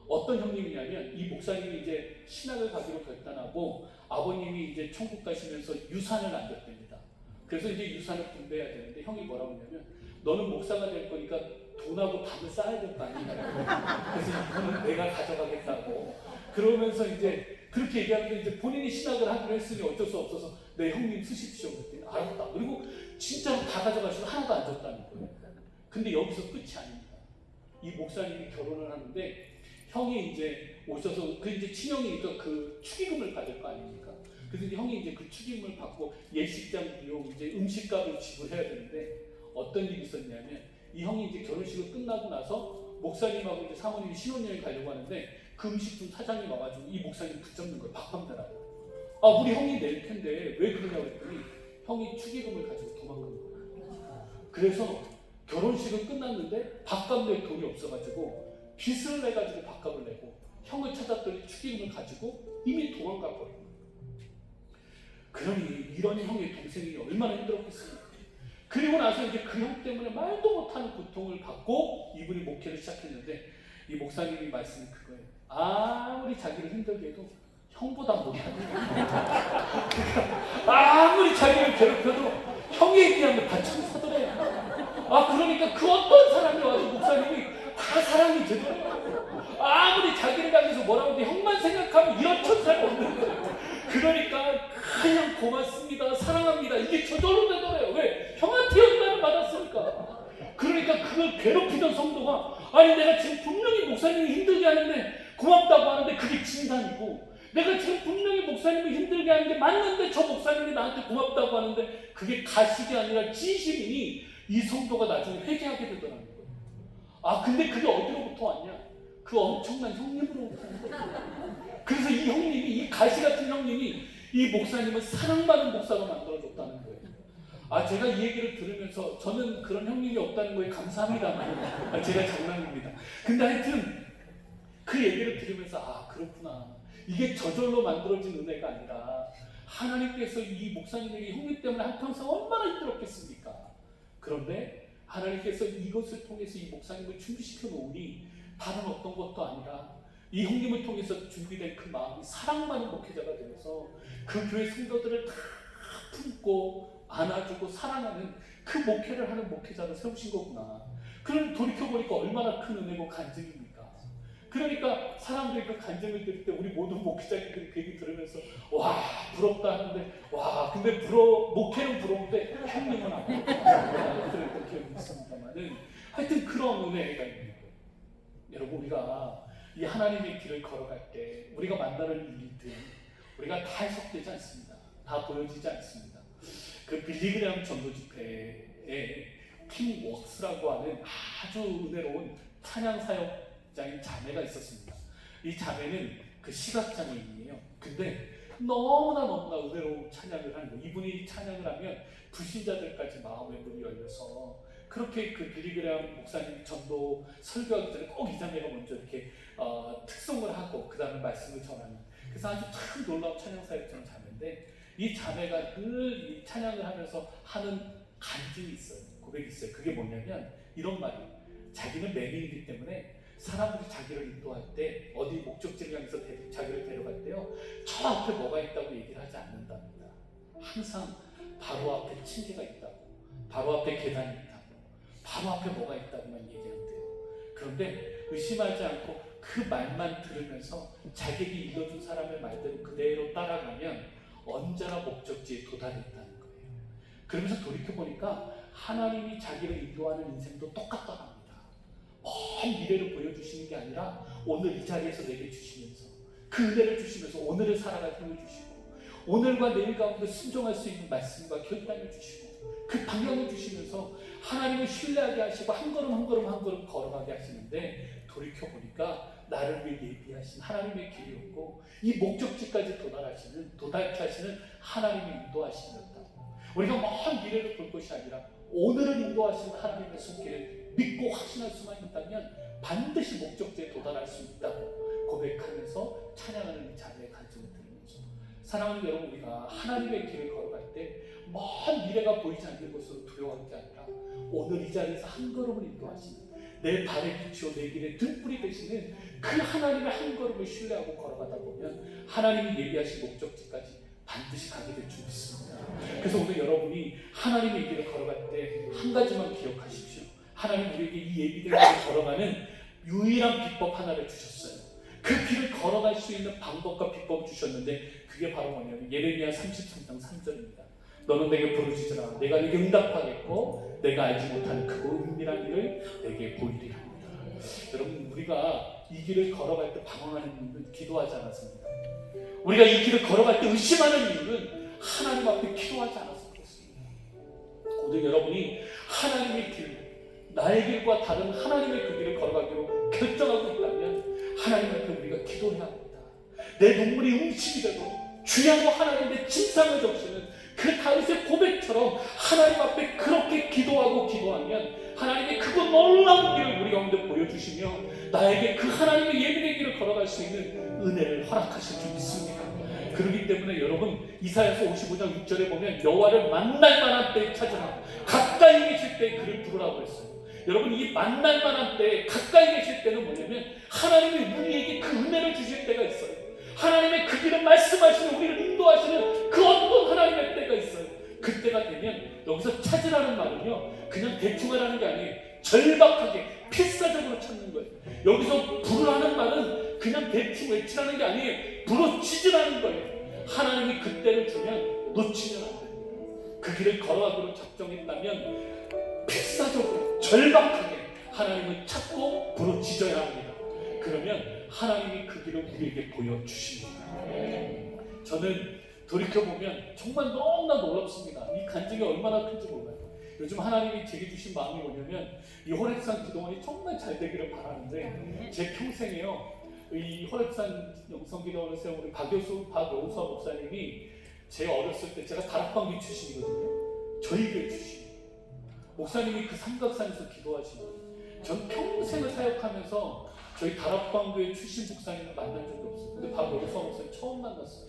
[SPEAKER 1] 어떤 형님이냐면, 이 목사님이 이제 신학을 가기로 결단하고 아버님이 이제 천국 가시면서 유산을 남겼답니다. 그래서 이제 유산을 분배해야 되는데 형이 뭐라고 했냐면, 너는 목사가 될 거니까 돈하고 밥을 쌓아야 될 거 아니냐. 그래서 이거는 내가 가져가겠다고. 그러면서 이제 그렇게 얘기하는데 이제 본인이 신학을 하기로 했으니 어쩔 수 없어서 내 형님 쓰십시오 그랬더니 알았다. 그리고 진짜로 다 가져가시고 하나도 안 줬다는 거예요. 근데 여기서 끝이 아닙니다. 이 목사님이 결혼을 하는데 형이 이제 오셔서 그 이제 친형이니까 그 축의금을 받을 거 아닙니까? 그래서 이제 형이 이제 그 축의금을 받고 예식장 비용, 이제 음식값을 지불해야 되는데 어떤 일이 있었냐면, 이 형이 이제 결혼식을 끝나고 나서 목사님하고 이제 사모님이 신혼여행 가려고 하는데 그 음식점 사장이 와가지고 이 목사님 붙잡는 걸 밥함더라고. 우리 형이 낼 텐데 왜 그러냐고 했더니 형이 축의금을 가지고 도망간 거예요. 그래서 결혼식은 끝났는데 밥값 낼 돈이 없어가지고 빚을 내가지고 밥값을 내고 형을 찾았더니 축의금을 가지고 이미 도망가 버린 거예요. 그러니 이런 형의 동생이 얼마나 힘들었겠습니까? 그리고 나서 이제 그 형 때문에 말도 못하는 고통을 받고 이분이 목회를 시작했는데, 이 목사님이 말씀이 그거예요. 아무리 자기를 힘들게 해도 형보다 못하는 아무리 자기를 괴롭혀도 형에 비하면 다 천사더래요. 그러니까 그 어떤 사람이 와도 목사님이 다 사랑이 되더라고요. 아무리 자기를 향해서 뭐라고 해도 형만 생각하면 이런 천사가 없는 거예요. 그러니까 그냥 고맙습니다, 사랑합니다, 이게 저절로 되더래요. 왜? 형한테 연단을 받았으니까. 그러니까 그걸 괴롭히던 성도가, 아니 내가 지금 분명히 목사님이 힘들게 하는데 고맙다고 하는데 그게 진단이고, 내가 지금 분명히 목사님이 힘들게 하는데 맞는데 저 목사님이 나한테 고맙다고 하는데 그게 가식이 아니라 진심이니 이 성도가 나중에 회개하게 되더라는 거예요. 아 근데 그게 어디로부터 왔냐? 그 엄청난 형님으로부터 온 거예요. 그래서 이 형님이, 이 가시 같은 형님이 이 목사님을 사랑받는 목사로 만들어줬다는 거예요. 아 제가 이 얘기를 들으면서 저는 그런 형님이 없다는 거에 감사합니다만, 제가 장난입니다. 근데 하여튼 그 얘기를 들으면서 아 그렇구나, 이게 저절로 만들어진 은혜가 아니라 하나님께서 이 목사님에게 형님 때문에 한평생 얼마나 힘들었겠습니까? 그런데 하나님께서 이것을 통해서 이 목사님을 준비시켜 놓으니 다른 어떤 것도 아니라 이 형님을 통해서 준비된 그 마음이 사랑 많은 목회자가 되어서 그 교회 성도들을 다 품고 안아주고 사랑하는 그 목회를 하는 목회자로 세우신 거구나. 그럼 돌이켜보니까 얼마나 큰 은혜고 간증입니까? 그러니까 사람들이 그 간증을 들을 때 우리 모든 목회자님들이 그 얘기 들으면서 와 부럽다 하는데, 와 근데 목회는 부러운데 형님은 안 부럽다 그랬던 기억이 있습니다만은, 하여튼 그런 은혜가 있는 거예요. 여러분 우리가 이 하나님의 길을 걸어갈 때 우리가 만나는 일들 우리가 다 해석되지 않습니다. 다 보여지지 않습니다. 그 빌리그램 전도 집회에 팀 웍스라고 하는 아주 은혜로운 찬양 사역자인 자매가 있었습니다. 이 자매는 그 시각장애인이에요. 근데 너무나 은혜로운 찬양을 하는 거예요. 이분이 찬양을 하면 불신자들까지 마음의 문이 열려서, 그렇게 그 빌리그램 목사님 전도 설교하기 전에 꼭 이 자매가 먼저 이렇게 특송을 하고 그 다음에 말씀을 전하는, 그래서 아주 참 놀라운 찬양 사역자는 자매인데, 이 자매가 늘 이 찬양을 하면서 하는 간증이 있어요. 고백이 있어요. 그게 뭐냐면 이런 말이에요. 자기는 맹인이기 때문에 사람들이 자기를 인도할 때 어디 목적지를 향해서 자기를 데려갈 때요, 저 앞에 뭐가 있다고 얘기를 하지 않는답니다. 항상 바로 앞에 층계가 있다고, 바로 앞에 계단이 있다고, 바로 앞에 뭐가 있다고만 얘기한대요. 그런데 의심하지 않고 그 말만 들으면서 자기에게 일러준 사람의 말대로 그대로 따라가면 언제나 목적지에 도달했다는 거예요. 그러면서 돌이켜보니까 하나님이 자기를 인도하는 인생도 똑같다랍니다. 먼 미래를 보여주시는 게 아니라 오늘 이 자리에서 내게 주시면서 그 은혜를 주시면서 오늘을 살아갈 힘을 주시고, 오늘과 내일 가운데 순종할 수 있는 말씀과 결단을 주시고, 그 방향을 주시면서 하나님을 신뢰하게 하시고 한 걸음 걸어가게 하시는데, 돌이켜보니까 나를 위해 예비하신 하나님의 길이었고 이 목적지까지 도달케 하시는 하나님의 인도하심이었다. 우리가 먼 미래를 볼 것이 아니라 오늘을 인도하시는 하나님의 손길을 믿고 확신할 수만 있다면 반드시 목적지에 도달할 수 있다고 고백하면서 찬양하는 이 자매의 간증을 들으면서, 사랑하는 여러분, 우리가 하나님의 길을 걸어갈 때 먼 미래가 보이지 않는 것으로 두려워할 게 아니라 오늘 이 자리에서 한 걸음을 인도하시는, 내 발의 빛이요 내 길의 등불이 되시는 그 하나님의 한 걸음을 신뢰하고 걸어가다 보면 하나님이 예비하신 목적지까지 반드시 가게 될 줄 믿습니다. 그래서 오늘 여러분이 하나님의 길을 걸어갈 때 한 가지만 기억하십시오. 하나님 우리에게 이 예비된 길을 걸어가는 유일한 비법 하나를 주셨어요. 그 길을 걸어갈 수 있는 방법과 비법을 주셨는데, 그게 바로 뭐냐면 예레미야 33장 3절입니다. 너는 내게 부르짖으라, 내가 네게 응답하겠고 내가 알지 못하는 크고 은밀한 일을 내게 보이리라 합니다. 여러분 우리가 이 길을 걸어갈 때 방황하는 이유는 기도하지 않았습니다. 우리가 이 길을 걸어갈 때 의심하는 이유는 하나님 앞에 기도하지 않아서 그렇습니다. 오늘 여러분이 하나님의 길, 나의 길과 다른 하나님의 그 길을 걸어가기로 결정하고 있다면 하나님 앞에 우리가 기도해야 합니다. 내 눈물이 음식이 되도록 주야로 하나님의 진상을 적시는 그 다윗의 고백처럼 하나님 앞에 그렇게 기도하면 하나님의 그거 놀라운 길을 우리 가운데 보여주시며 나에게 그 하나님의 예비의 길을 걸어갈 수 있는 은혜를 허락하실 줄 믿습니다. 그렇기 때문에 여러분, 이사야서 55장 6절에 보면 여호와를 만날 만한 때에 찾으라, 가까이 계실 때 그를 부르라고 했어요. 여러분, 이 만날 만한 때에 가까이 계실 때는 뭐냐면 하나님이 우리에게 그 은혜를 주실 때가 있어요. 하나님의 그 길을 말씀하시는, 우리를 인도하시는 그 어떤 하나님의 때가 있어요. 그때가 되면 여기서 찾으라는 말은요, 그냥 대충 하라는 게 아니에요. 절박하게 필사적으로 찾는 거예요. 여기서 부르라는 말은 그냥 대충 외치라는 게 아니에요. 부르짖으라는 거예요. 하나님이 그 때를 주면 놓치면 안 됩니다. 그 길을 걸어가기로 작정했다면 필사적으로 절박하게 하나님을 찾고 부르짖어야 합니다. 그러면 하나님이 그 길을 우리에게 보여주십니다. 저는 돌이켜보면 정말 너무나 놀랍습니다. 이 간증이 얼마나 큰지 몰라요. 요즘 하나님이 제게 주신 마음이 뭐냐면 이 호렙산 기도원이 정말 잘 되기를 바라는데 제 평생에요, 이 호렙산 영성기도원을 세운 우리 박여수아 목사님이 제 어렸을 때, 제가 다락방교 출신이거든요. 저희 교회 출신. 목사님이 그 삼각산에서 기도하시고, 전 평생을 사역하면서 저희 다락방교회 출신 목사님을 만난 적이 없어요. 근데 박여수아 목사님 처음 만났어요.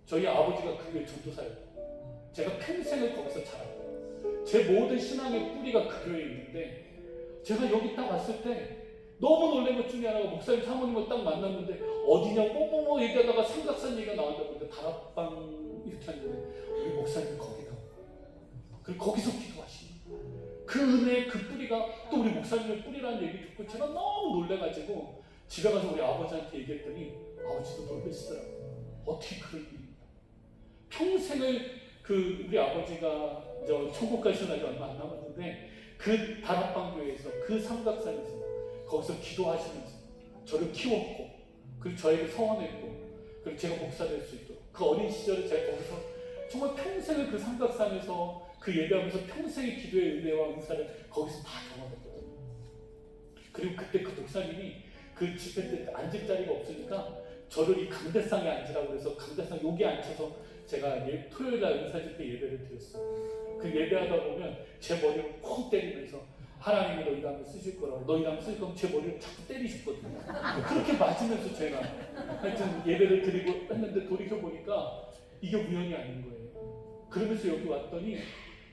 [SPEAKER 1] 저희 아버지가 그 교회 전도사였고, 제가 평생을 거기서 자랐고, 제 모든 신앙의 뿌리가 그 교회에 있는데, 제가 여기 딱 왔을 때 너무 놀란 것 중에 하나가, 목사님 사모님을 딱 만났는데 어디냐고 뭐뭐 얘기하다가 삼각산 얘기가 나온다고. 근데 다락방 이렇게 하는데 우리 목사님 거기다. 그리고 거기서 기도하시는 그 은혜의 그 뿌리가 또 우리 목사님의 뿌리라는 얘기 듣고 제가 너무 놀래가지고 집에 가서 우리 아버지한테 얘기했더니 아버지도 놀라시더라고요. 어떻게 그럴 일입니까? 평생을 그 우리 아버지가 이제 천국 가시는 날이 얼마 안 남았는데 그 다락방교회에서 그 삼각산에서 거기서 기도하시면서 저를 키웠고, 그리고 저에게 서원했고, 그리고 제가 목사 될 수 있도록 그 어린 시절에 제가 거기서 정말 평생을 그 삼각산에서 그 예배하면서 평생의 기도의 은혜와 은사를 거기서 다 경험했거든요. 그리고 그때 그 목사님이 그 집회 때 앉을 자리가 없으니까 저를 이 강대상에 앉으라고 해서 강대상 여기 앉혀서 제가 토요일날 은사집 때 예배를 드렸어요. 그 예배하다 보면 제 머리를 콩 때리면서 하나님이 너희 다음에 쓰실 거라고, 너희 다음에 쓰실 거면 제 머리를 자꾸 때리셨거든요. 그렇게 맞으면서 제가 하여튼 예배를 드리고 했는데 돌이켜보니까 이게 우연이 아닌 거예요. 그러면서 여기 왔더니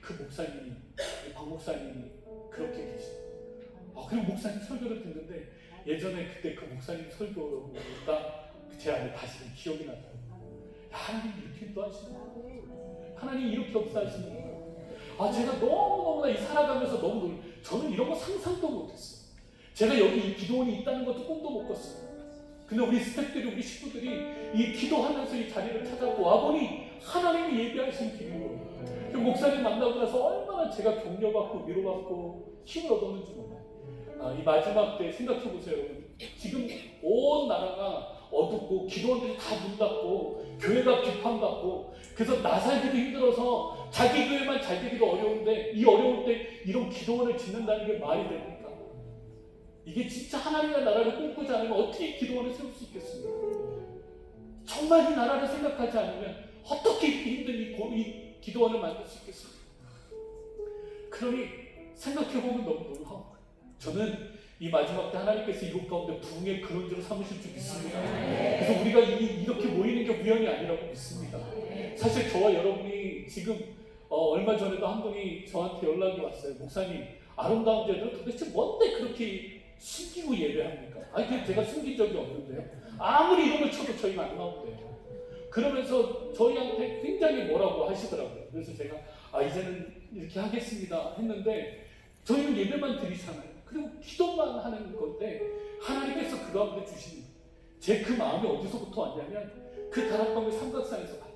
[SPEAKER 1] 그 목사님이, 박 목사님이 그렇게 계시더라고요. 그리고 목사님 설교를 듣는데 예전에 그때 그 목사님 설교가 제 안에 다시금 기억이 나더라고요. 하나님 이렇게 또 하시는구나. 하나님 이렇게 역사하시는구나. 제가 너무너무나 이 살아가면서 너무 저는 이런 거 상상도 못했어요. 제가 여기 이 기도원이 있다는 것도 꿈도 못 꿨어요. 근데 우리 스태프들이, 우리 식구들이 이 기도하면서 이 자리를 찾아고 와보니 하나님이 예비하신 길인 거예요. 목사님 만나고 나서 얼마나 제가 격려받고 위로받고 힘을 얻었는지 몰라요. 이 마지막 때 생각해보세요, 여러분. 지금 온 나라가 어둡고 기도원들이 다 문 닫고 교회가 비판받고, 그래서 나 살기도 힘들어서 자기 교회만 잘 되기도 어려운데, 이 어려울 때 이런 기도원을 짓는다는 게 말이 됩니까? 이게 진짜 하나님의 나라를 꿈꾸지 않으면 어떻게 기도원을 세울 수 있겠습니까? 정말 이 나라를 생각하지 않으면 어떻게 이렇게 힘든 이 기도원을 만들 수 있겠습니까? 그러니 생각해보면 너무 놀라워. 저는 이 마지막 때 하나님께서 이곳 가운데 부흥의 근원지로 삼으실 줄 믿습니다. 그래서 우리가 이렇게 모이는 게 우연이 아니라고 믿습니다. 사실 저와 여러분이 지금 얼마 전에도 한 분이 저한테 연락이 왔어요. 목사님, 아름다운 제도는 도대체 뭔데 그렇게 숨기고 예배합니까? 아니, 제가 숨긴 적이 없는데요. 아무리 이름을 쳐도 저희가 안 나온대요. 그러면서 저희한테 굉장히 뭐라고 하시더라고요. 그래서 제가 이제는 이렇게 하겠습니다 했는데, 저희는 예배만 드리잖아요. 그리고 기도만 하는 건데 하나님께서 그 가운데 주신 제 그 마음이 어디서부터 왔냐면 그 다락방의 삼각산에서 봤다.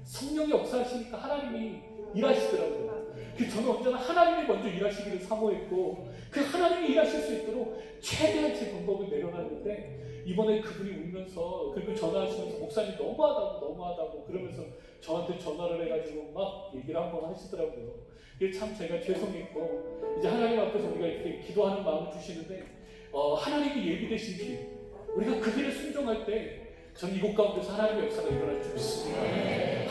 [SPEAKER 1] 성령이 역사하시니까 하나님이 일하시더라고요. 저는 언제나 하나님이 먼저 일하시기를 사모했고, 그 하나님이 일하실 수 있도록 최대한 제 방법을 내려놨는데, 이번에 그분이 울면서, 그리고 전화하시면서 목사님 너무하다고 그러면서 저한테 전화를 해가지고 막 얘기를 한번 하시더라고요. 이게 참 제가 죄송했고, 이제 하나님 앞에서 우리가 이렇게 기도하는 마음을 주시는데, 하나님이 예비되신 길, 우리가 그 길을 순종할 때 저는 이곳 가운데서 하나님의 역사가 일어날 줄 믿습니다.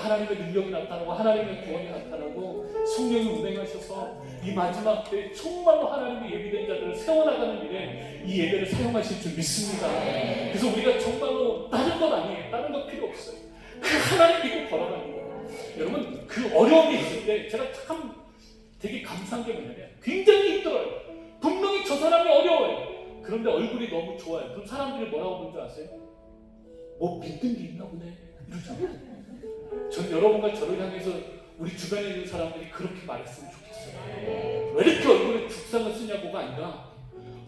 [SPEAKER 1] 하나님의 능력이 나타나고 하나님의 구원이 나타나고 성령이 운행하셔서 이 마지막 때 정말로 하나님의 예비된 자들을 세워나가는 일에 이 예배를 사용하실 줄 믿습니다. 그래서 우리가 정말로 다른 건 아니에요. 다른 거 필요 없어요. 그 하나님 믿고 걸어가는 거예요. 여러분, 그 어려움이 있을 때 제가 참 되게 감사한 게 뭐냐면 굉장히 힘들어요. 분명히 저 사람이 어려워요. 그런데 얼굴이 너무 좋아요. 그럼 사람들이 뭐라고 보는 줄 아세요? 뭐 믿는 게 있나 보네 이러잖아요. 전 여러분과 저를 향해서 우리 주변에 있는 사람들이 그렇게 말했으면 좋겠어요. 왜 이렇게 얼굴에 죽상을 쓰냐고가 아니라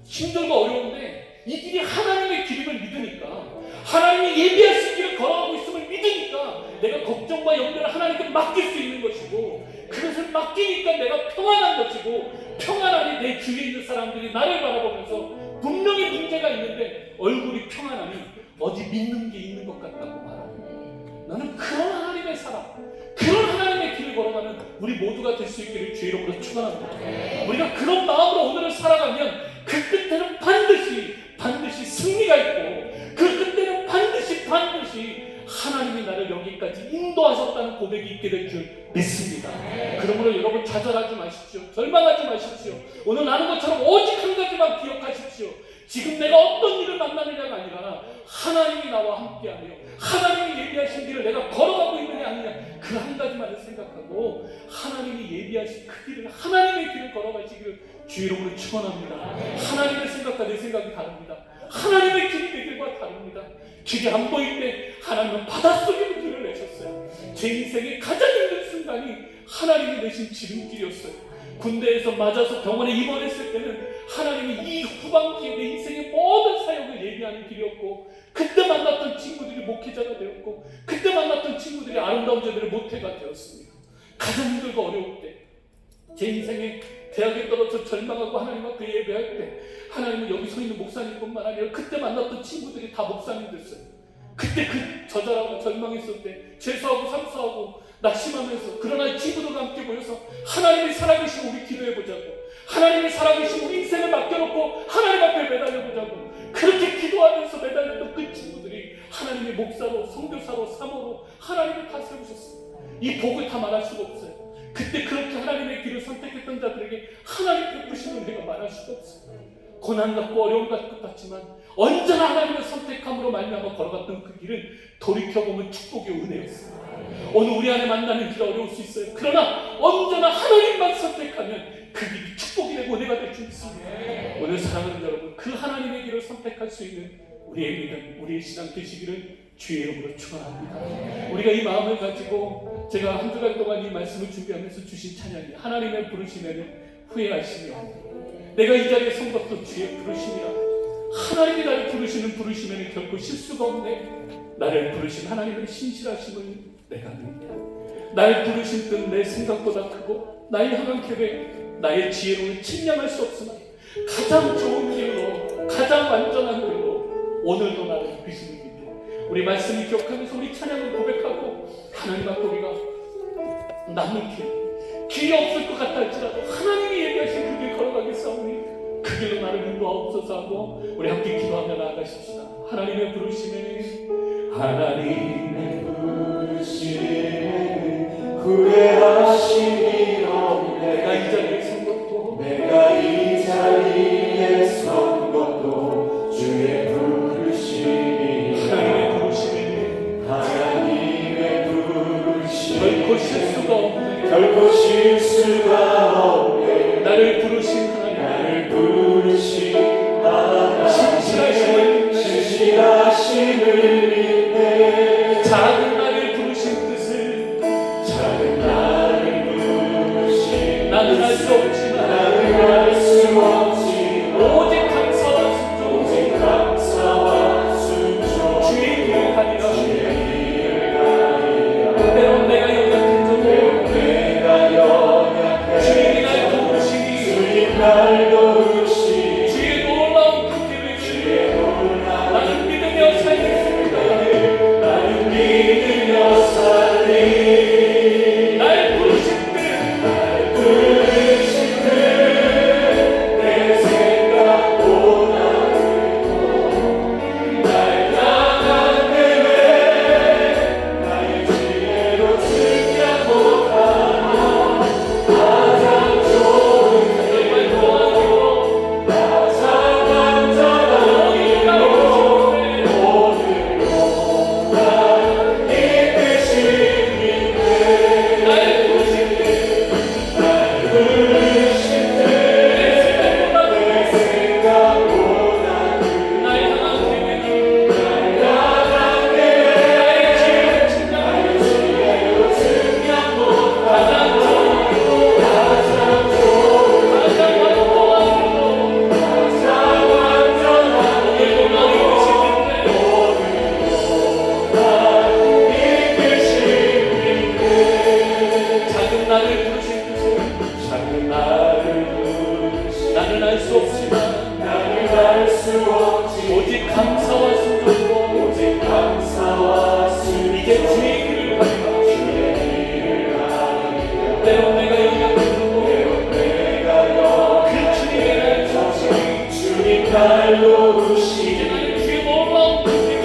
[SPEAKER 1] 힘들고 어려운데 이 길이 하나님의 길임을 믿으니까, 하나님이 예비하신 길을 걸어가고 있음을 믿으니까 내가 걱정과 염려를 하나님께 맡길 수 있는 것이고, 그것을 맡기니까 내가 평안한 것이고, 평안 안에 내 주위에 있는 사람들이 나를 바라보면서 분명히 문제가 있는데 얼굴이 평안하니 어디 믿는 게 있는 것 같다고 말합니다. 나는 그런 하나님의 사람, 그런 하나님의 길을 걸어가는 우리 모두가 될 수 있기를 주의 이름으로 축원합니다. 우리가 그런 마음으로 오늘을 살아가면 그 끝에는 반드시 승리가 있고, 그 끝에는 반드시 하나님이 나를 여기까지 인도하셨다는 고백이 있게 될 줄 믿습니다. 그러므로 여러분 좌절하지 마십시오. 절망하지 마십시오. 오늘 나는 것처럼 오직 한 가지만 기억하십시오. 지금 내가 어떤 일을 만나느냐가 아니라 하나님이 나와 함께하며 하나님이 예비하신 길을 내가 걸어가고 있느냐 아니냐, 그 한 가지만을 생각하고 하나님이 예비하신 그 길을, 하나님의 길을 걸어가시기를 주의 이름으로 축원합니다. 하나님을 생각과 내 생각이 다릅니다. 하나님의 길이 내 길과 다릅니다. 길이 안 보일 때 하나님은 바닷속에 길을 내셨어요. 제 인생의 가장 힘든 순간이 하나님이 내신 지름길이었어요. 군대에서 맞아서 병원에 입원했을 때는 하나님이 이 후반기에 내 인생의 모든 사역을 예비하는 길이었고, 그때 만났던 친구들이 목회자가 되었고, 그때 만났던 친구들이 아름다운 자들의 모태가 되었습니다. 가장 힘들고 어려울 때, 제 인생에 대학에 떨어져 절망하고 하나님 앞에 예배할 때, 하나님은 여기 서 있는 목사님뿐만 아니라 그때 만났던 친구들이 다 목사님 됐어요. 그때 그 저절하고 절망했을 때 죄수하고 상수하고 낙심하면서, 그러나 친구들과 함께 모여서 하나님이 살아계신 우리 기도해보자고, 하나님이 살아계신 우리 인생을 맡겨놓고 하나님 앞에 매달려보자고, 그렇게 기도하면서 매달렸던 그 친구들이 하나님의 목사로, 선교사로, 사모로 하나님을 다 세우셨습니다. 이 복을 다 말할 수가 없어요. 그때 그렇게 하나님의 길을 선택했던 자들에게 하나님 베푸시는 은혜가 말할 수가 없어요. 고난 같고 어려움 같지만 언제나 하나님을 선택함으로 말미암아 걸어갔던 그 길은 돌이켜보면 축복의 은혜였어요. 오늘 우리 안에 만나는 길이 어려울 수 있어요. 그러나 언제나 하나님만 선택하면 그 길이 축복이 되고 은혜가 될 줄 믿습니다. 오늘 사랑하는 여러분, 그 하나님의 길을 선택할 수 있는 우리의 믿음, 우리의 신앙 되시기를 주의 이름으로 축원합니다. 우리가 이 마음을 가지고, 제가 한 주간 동안 이 말씀을 준비하면서 주신 찬양이 하나님의 부르심에는 후회하시며, 내가 이 자리에 선 것도 주의 부르심이라, 하나님이 나를 부르시는 부르심에는 결코 실수가 없네. 나를 부르신 하나님의 신실하심을 내가 믿다. 나를 부르신 뜻 내 생각보다 크고 나의 향한 계획, 나의 지혜로는 측량할 수 없으나 가장 좋은 길로, 가장 완전한 길로 오늘도 나를 이끄시는 길로, 우리 말씀을 기억하면서 우리 찬양을 고백하고 하나님 앞에 우리가 남은 길이 없을 것 같다 할지라도 하나님이 얘기하신 그 길 걸어가겠사오니 그 길로 나를 인도하옵소서 하고 우리 함께 기도하며 나아가십시다. 하나님의 부르심에는 후회하심이 없네. 내가 이 자리에 선 것도 주의 부르심이, 하나님의 부르심에는 결코 실수가 없네. 나를 부르신 하나님, 신실하심을 믿네. 작은 나를 부르신 뜻을, 나는 알 수 없지만 오직 감사와 순종 주의 길을 가리라. 때론 내가 연약해져도 주님이 날 도우시니 주의 놀라운 그 길을 나는 믿으며 살겠습니다. 날 부르신 뜻, 나를 부르신 뜻을
[SPEAKER 2] 자꾸 나를 부르시
[SPEAKER 1] 나는 알 수 없지만
[SPEAKER 2] 나는 알 수 없지
[SPEAKER 1] 오직 감사와 순종으로
[SPEAKER 2] 오직 감사와
[SPEAKER 1] 이제 주의 길을 가리라. 때론 내가 영향을 주고 그 주님의 날 주시
[SPEAKER 2] 주님 날 놓으시
[SPEAKER 1] 이제 나는 주의 놀라운 그림을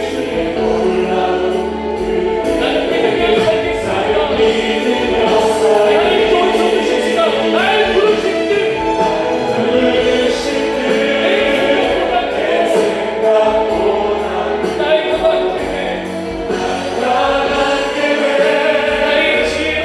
[SPEAKER 1] 나는 믿으며 살겠습니다. 하나님 또 있어주십시다. 날 부르신 듯 내 생각보다 날 가만히 나의 지혜로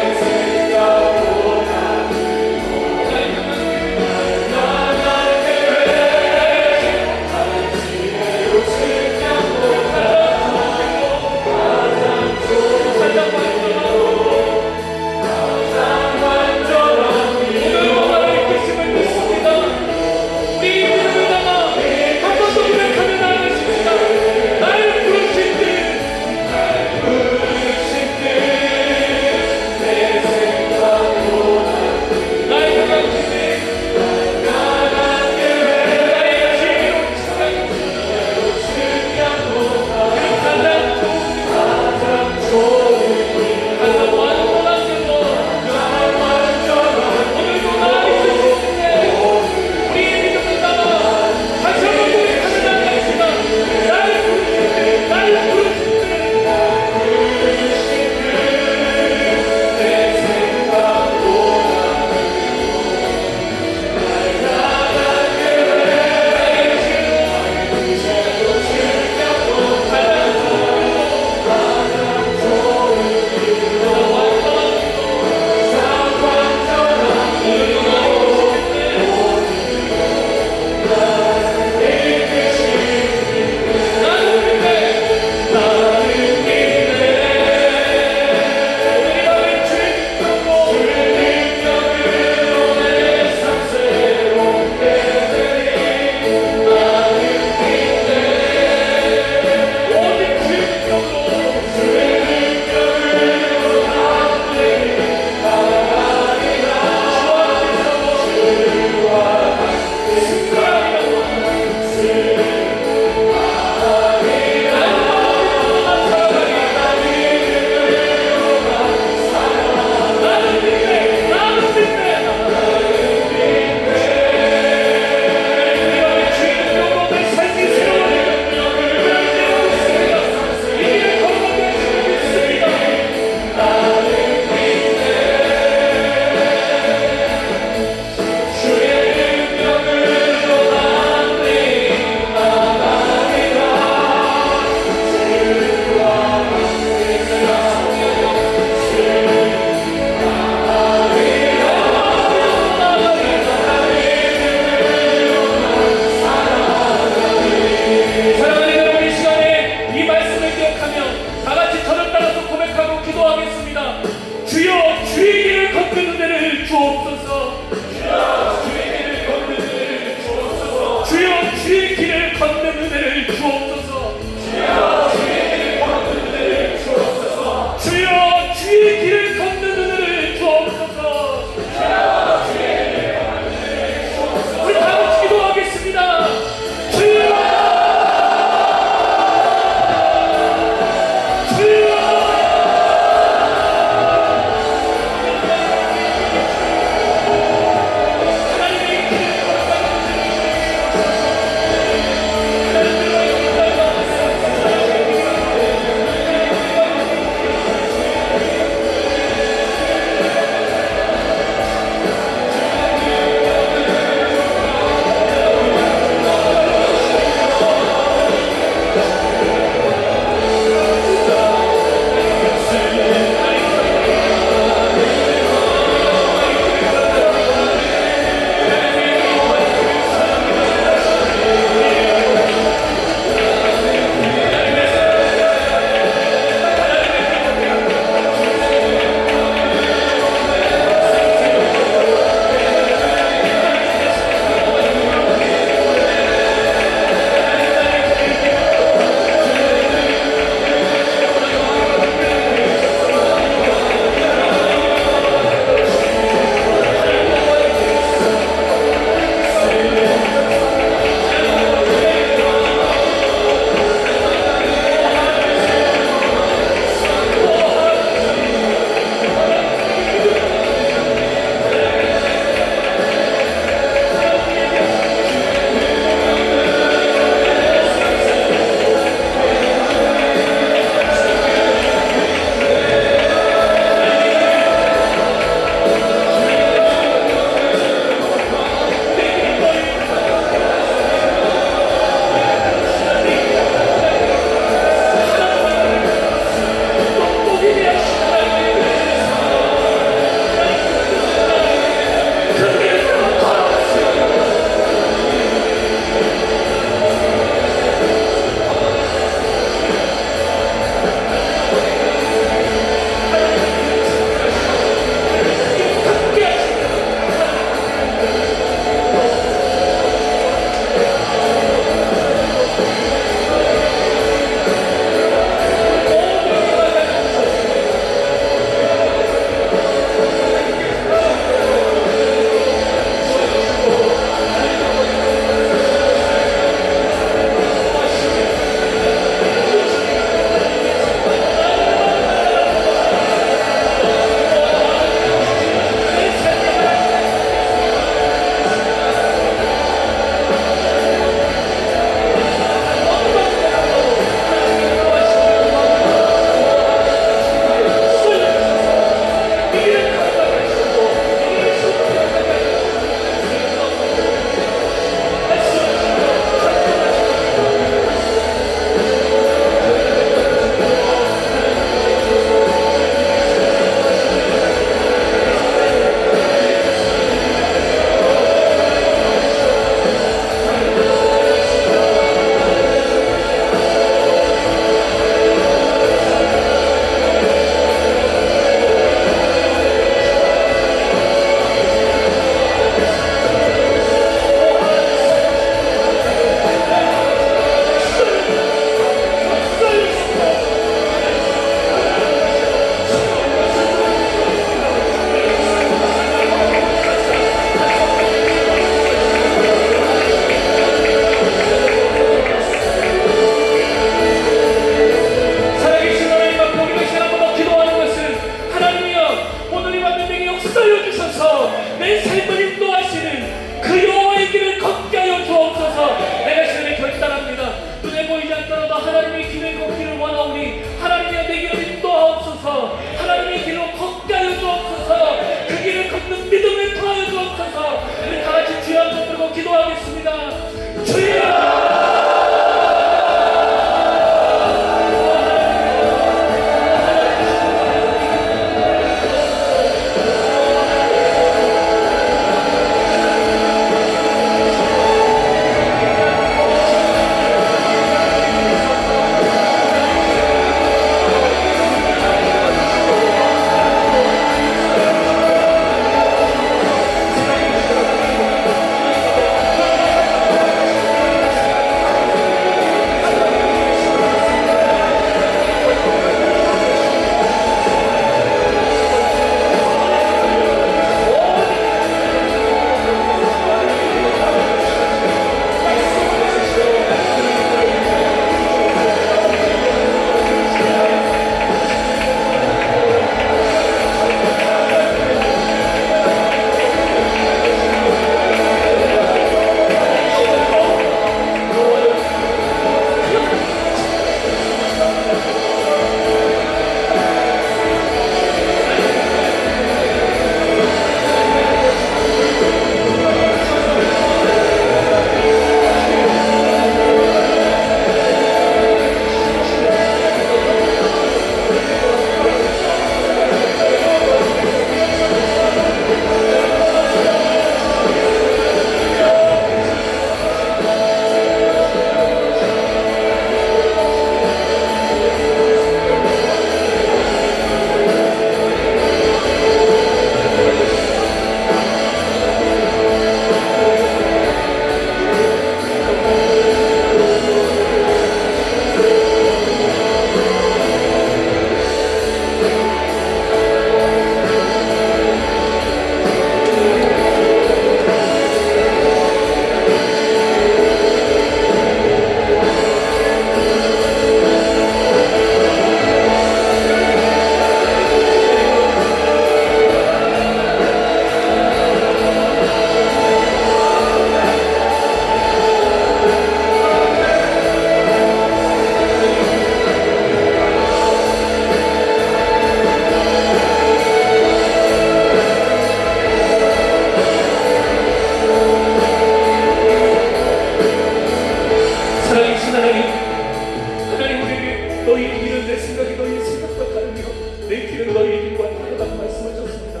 [SPEAKER 1] 너희의 길은 내 생각이 너희의 생각과 다르며 내 길은 너희의 길과 다르다고 말씀하셨습니다.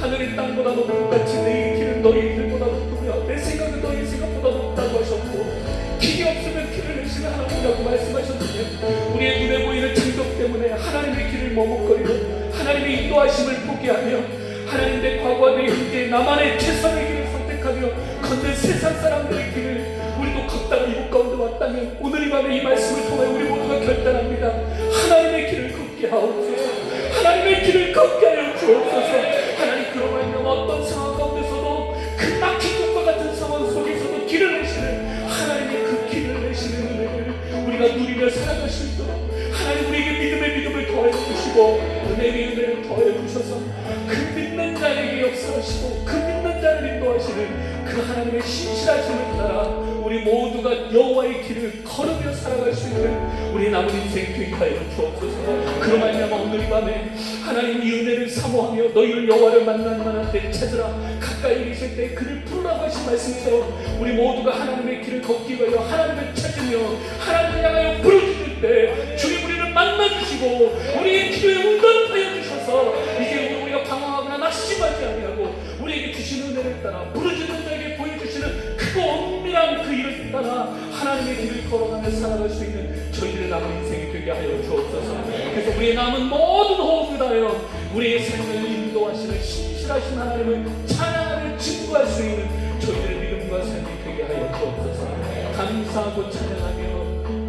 [SPEAKER 1] 하늘이 땅보다 높은 같이 내 길은 너희의 길보다 높으며 내 생각은 너희의 생각보다 높다고 하셨고, 길이 없으면 길을 내시는 하나님이라고 말씀하셨는데, 우리의 눈에 보이는 장벽 때문에 하나님의 길을 머뭇거리고 하나님의 인도하심을 포기하며 하나님 내 과거와 내 현재 나만의 최선의 길을 선택하며 걷는 세상 사람들의 길을 우리도 걷다가 이곳 가운데 왔다면, 오늘 이 밤에 이 말씀을 통해 우리 모두가 결단합니다. 하나님의 길을 걷게 하옵소서. 하나님의 길을 걷게 하여 주옵소서. 하나님, 그로 말미암아 어떤 상황 가운데서도 그 막힌 것과 같은 상황 속에서도 길을 내시는 하나님의 그 길을 내시는 은혜를 우리가 누리며 살아갈 수 있도록 하나님 우리에게 믿음의 믿음을 더해 주시고 은혜의 은혜를 더해 주셔서 그 믿는 자에게 역사하시고 그 믿는 자를 인도하시는 그 하나님의 신실하심을 따라 우리 모두가 여호와의 길을 걸으며 살아갈 수 있는 우리 남은 인생 되게 하여 주옵소서. 그로 말미암아 오늘 이 밤에 하나님 이 은혜를 사모하며 너희를 여호와를 만날 때 찾으라, 가까이 계실 때 그를 부르라고 하신 말씀처럼 우리 모두가 하나님의 길을 걷기 위하여 하나님을 찾으며 하나님을 향하여 부르짖을 때 주님 우리를 만나주시고 우리의 기도에 응답하여 주셔서 이제 우리가 방황하거나 낙심하지 아니하고 우리에게 주시는 은혜를 따라 부르짖는 자에게 보여주시는 크고 엄밀한 그 일을 따라 하나님의 길을 걸어가며 살아갈 수 있는 저희들의 남은 인생이 되게 하여 주옵소서. 그래서 우리의 남은 모든 호흡을 다하여 우리의 삶을 인도하시는 신실하신 하나님을 찬양하며 증거할 수 있는 저희들의 믿음과 삶이 되게 하여 주옵소서. 감사하고 찬양하며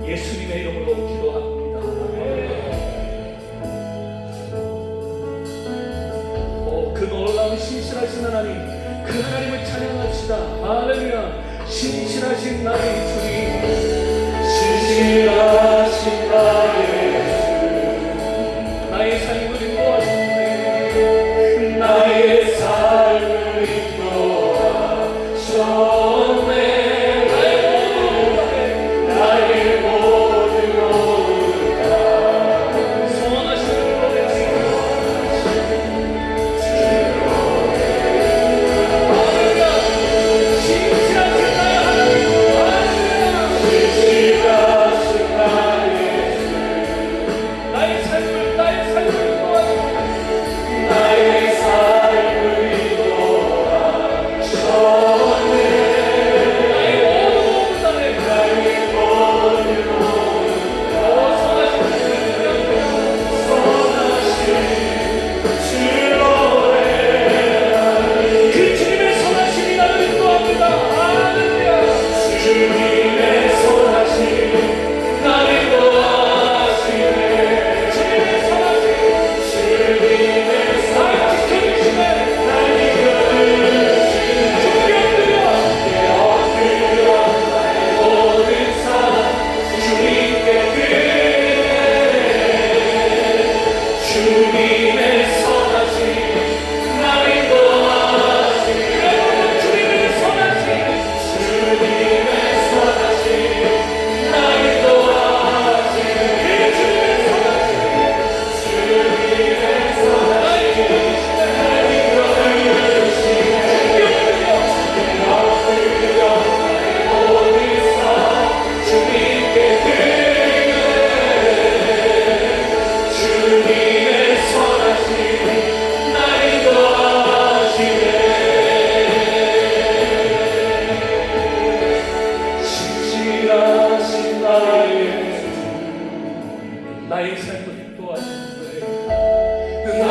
[SPEAKER 1] 예수님의 이름으로 기도합니다. 그 놀라운 신실하신 하나님, 그 하나님을 찬양합시다. 할렐루야. 신실하신 나의 주님,
[SPEAKER 2] 신실하신 나의 주,
[SPEAKER 1] 나의 삶을 인도하셨네.
[SPEAKER 2] 나의 삶을 인도하셨네. 나의 모든 오르가
[SPEAKER 1] 선하신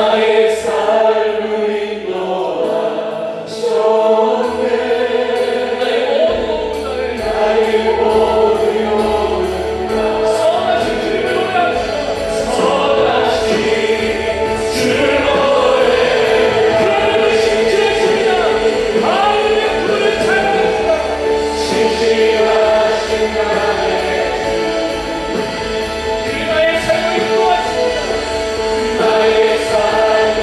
[SPEAKER 1] 나의 삶을 인도하시는 거예요.
[SPEAKER 2] 나의 삶을 인도하셨네. 나의 모든 오르가
[SPEAKER 1] 선하신 주님을 노래하시라.
[SPEAKER 2] 선하신 주를 노래하라.
[SPEAKER 1] 하나님은 신실하십니다. 하나님의 부름을 찬양합시다.
[SPEAKER 2] 신실하신 나의
[SPEAKER 1] 나의 삶을 인도하십니다.
[SPEAKER 2] 나의 삶을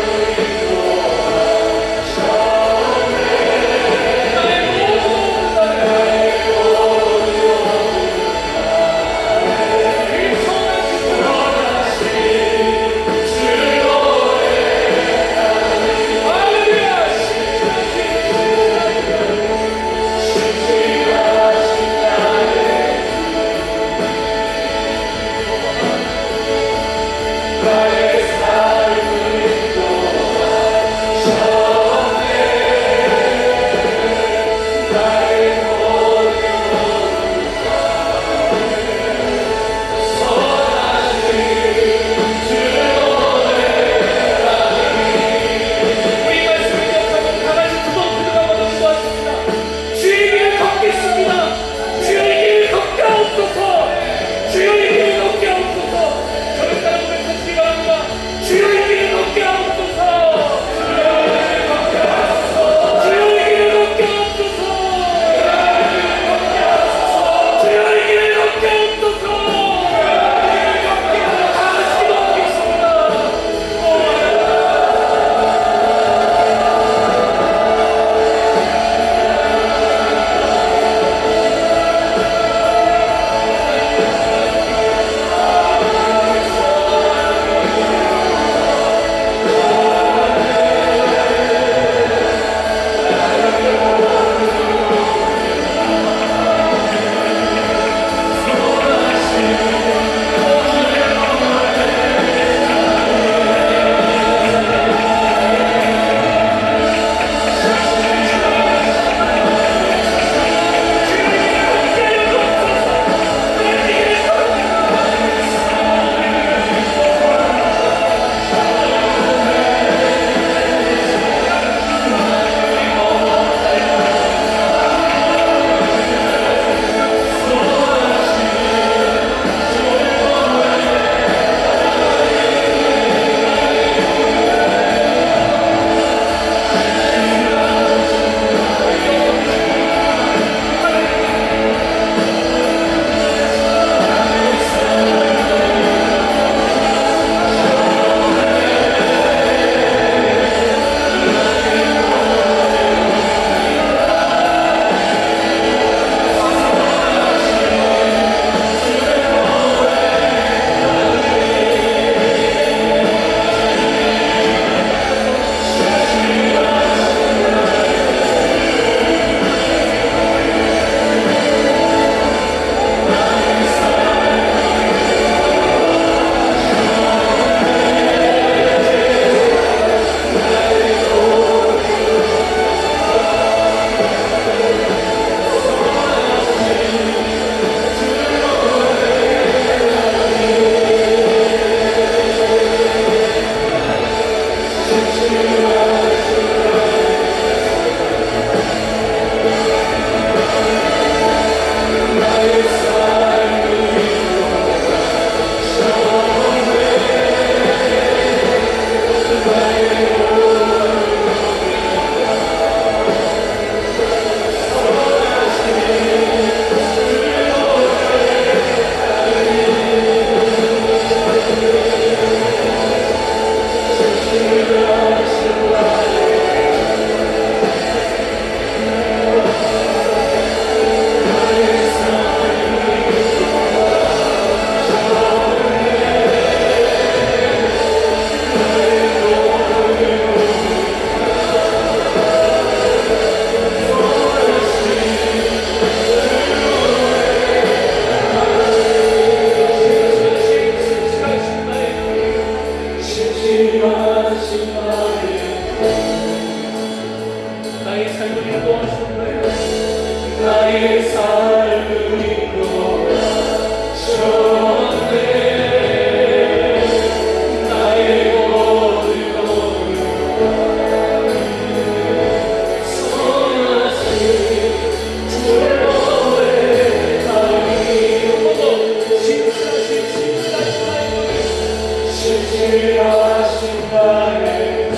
[SPEAKER 2] 지하신 나의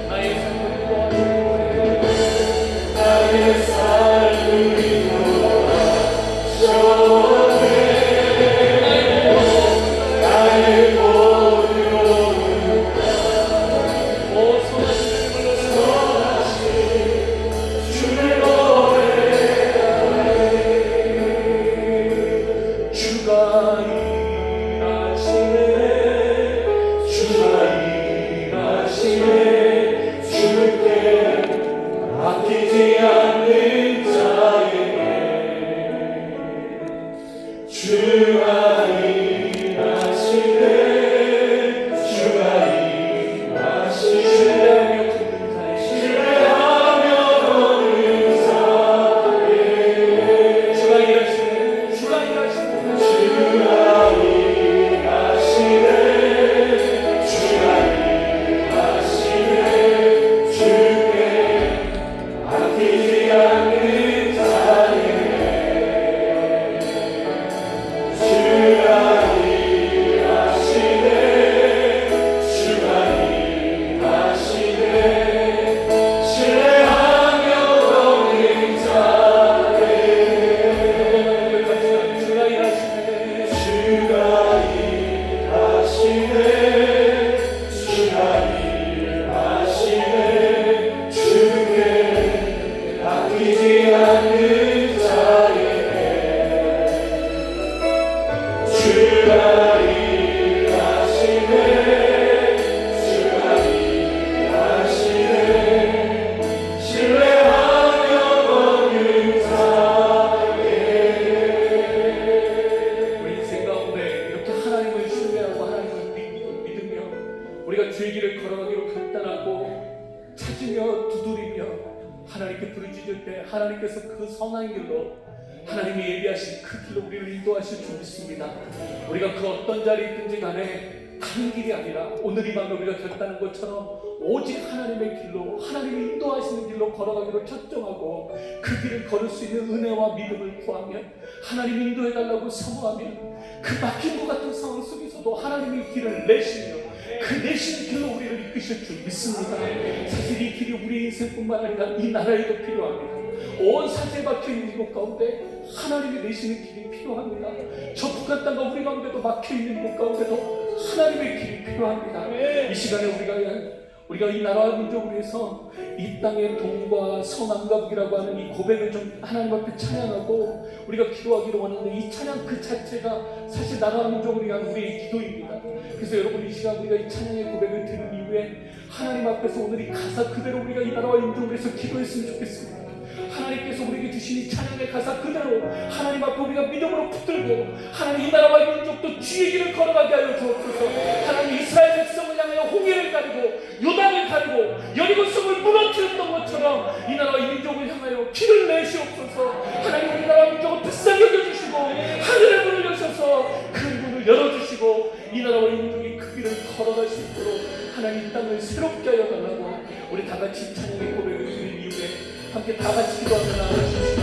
[SPEAKER 1] 나의 삶을 인도하시고
[SPEAKER 2] 나의 삶을 인도하셔 나의 모든
[SPEAKER 1] 오 선하신
[SPEAKER 2] 주를 노래하네
[SPEAKER 1] 주가 일하시네
[SPEAKER 2] 주가 일하시네 주께 아끼지 않는 자에게 주가 일하시네 주가 일하시네 신뢰하며 걷는 자에게
[SPEAKER 1] 주가 일하시네 주가 일하시네
[SPEAKER 2] 주가 일하시네 주가 일하시네 주께 아끼지 않는 자에게 주가 일하시네 주가 일하시네 신뢰하며 걷는 자에게
[SPEAKER 1] 주가 일하시네
[SPEAKER 2] 주가 일하시네 주가 일하시네 주께 아끼지 않는 자에게 주가 일하시네 주가 일하시네 신뢰하며 걷는 자에게
[SPEAKER 1] 우리 인생 가운데 이렇게 하나님을 신뢰하고 하나님을 믿으며 우리가 주의 길을 걸어가기로 결단하고 찾으며 두드리며 하나님께 부르짖을 때 하나님께서 그 선한 길로 하나님이 예비하신 그 길로 우리를 인도하실 줄 믿습니다. 우리가 그 어떤 자리에 있든지 간에 다른 길이 아니라 오늘 이 밤에 우리가 결단한 것처럼 오직 하나님의 길로 하나님이 인도하시는 길로 걸어가기로 결정하고 그 길을 걸을 수 있는 은혜와 믿음을 구하며 하나님 인도해달라고 사모하며 그 막힌 것 같은 상황 속에서도 하나님의 길을 내시며 그 내신 길로 우리를 이끄실 줄 믿습니다. 사실 이 길이 우리 인생뿐만 아니라 이 나라에도 필요합니다. 온 사지에 막혀있는 이곳 가운데 하나님이 내시는 길이 필요합니다. 저 북한 땅과 우리 가운데도 막혀있는 이곳 가운데도 하나님의 길이 필요합니다. 이 시간에 우리가 이 나라와 민족을 위해서 이 땅의 동과 성안과 북이라고 하는 이 고백을 좀 하나님 앞에 찬양하고 우리가 기도하기를 원하는데 이 찬양 그 자체가 사실 나라와 민족을 위한 우리의 기도입니다. 그래서 여러분 이 시간 우리가 이 찬양의 고백을 들은 이후에 하나님 앞에서 오늘 이 가사 그대로 우리가 이 나라와 민족을 위해서 기도했으면 좋겠습니다. 하나님께서 우리에게 주신 이 찬양의 가사 그대로 하나님 앞에 우리가 믿음으로 붙들고 하나님 이 나라와 민족도 주의 길을 걸어가게 하여 주옵소서. 하나님 이스라엘 백성을 향하여 홍해를 가리고 요단을 가리고 여리고성을 무너뜨렸던 것처럼 이 나라와 이 민족을 향하여 길을 내시옵소서. 하나님 우리나라 민족을 불쌍히 여겨주시고 하늘의 문을 여셔서 그 문을 열어주시고 이 나라와 이 민족이 그 길을 걸어갈 수 있도록 하나님 이 땅을 새롭게 하여 달라고 우리 다 같이 찬양의 고백을 드린 이후에 함께 다 같이 기도하며 나아가십시다.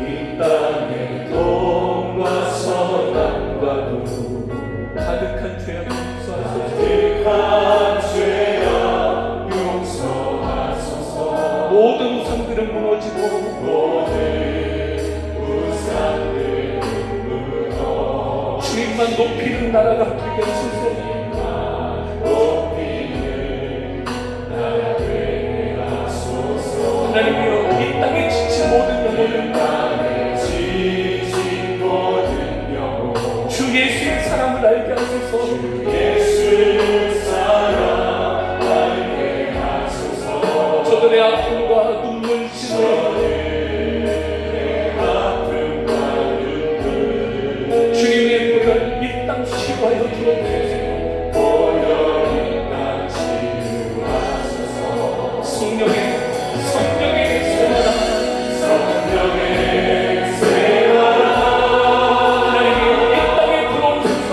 [SPEAKER 2] 이 땅의 동과 서남과도
[SPEAKER 1] 가득한 죄악 용서하소서.
[SPEAKER 2] 가득한 죄악 용서하소서.
[SPEAKER 1] 모든 우상들은 무너지고
[SPEAKER 2] 모든 우상들은 무너지고
[SPEAKER 1] 주님만 높이는 나라가 되게 하소서.
[SPEAKER 2] 높이는 나라 되게 하소서.
[SPEAKER 1] 하나님이여 이 땅에 지친 모든 영혼을 주 예수의 사랑을 알게 하소서.
[SPEAKER 2] 예수의 사랑 알게 하소서.
[SPEAKER 1] 저들의 아픔과 눈물심을 주님의 보혈 이 땅 치유하여 주옵소서. 성령의 세마라 하나님이 이 땅에 들어오소서.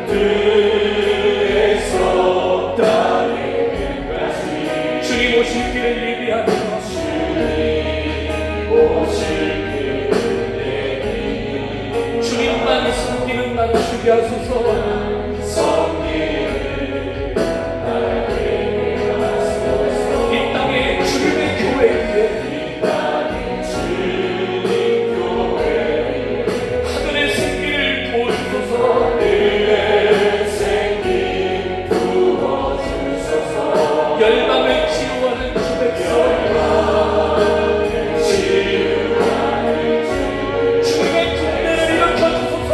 [SPEAKER 2] 들에서 땅에 끝까지
[SPEAKER 1] 주님 오실 길을 예비하며
[SPEAKER 2] 오실 길을
[SPEAKER 1] 주님만 섬기는 나를 주게 하소서.
[SPEAKER 2] 섬기는 나에게 하소서.
[SPEAKER 1] 이 땅에 주님의 교회 위에
[SPEAKER 2] 이 땅에 주님 교회
[SPEAKER 1] 하늘의 생기를 부어주소서.
[SPEAKER 2] 하늘의 생기 부어주소서.
[SPEAKER 1] 열방을 치유하는 주 백성
[SPEAKER 2] 치유하는
[SPEAKER 1] 주님의 군대를 일으켜 주소서.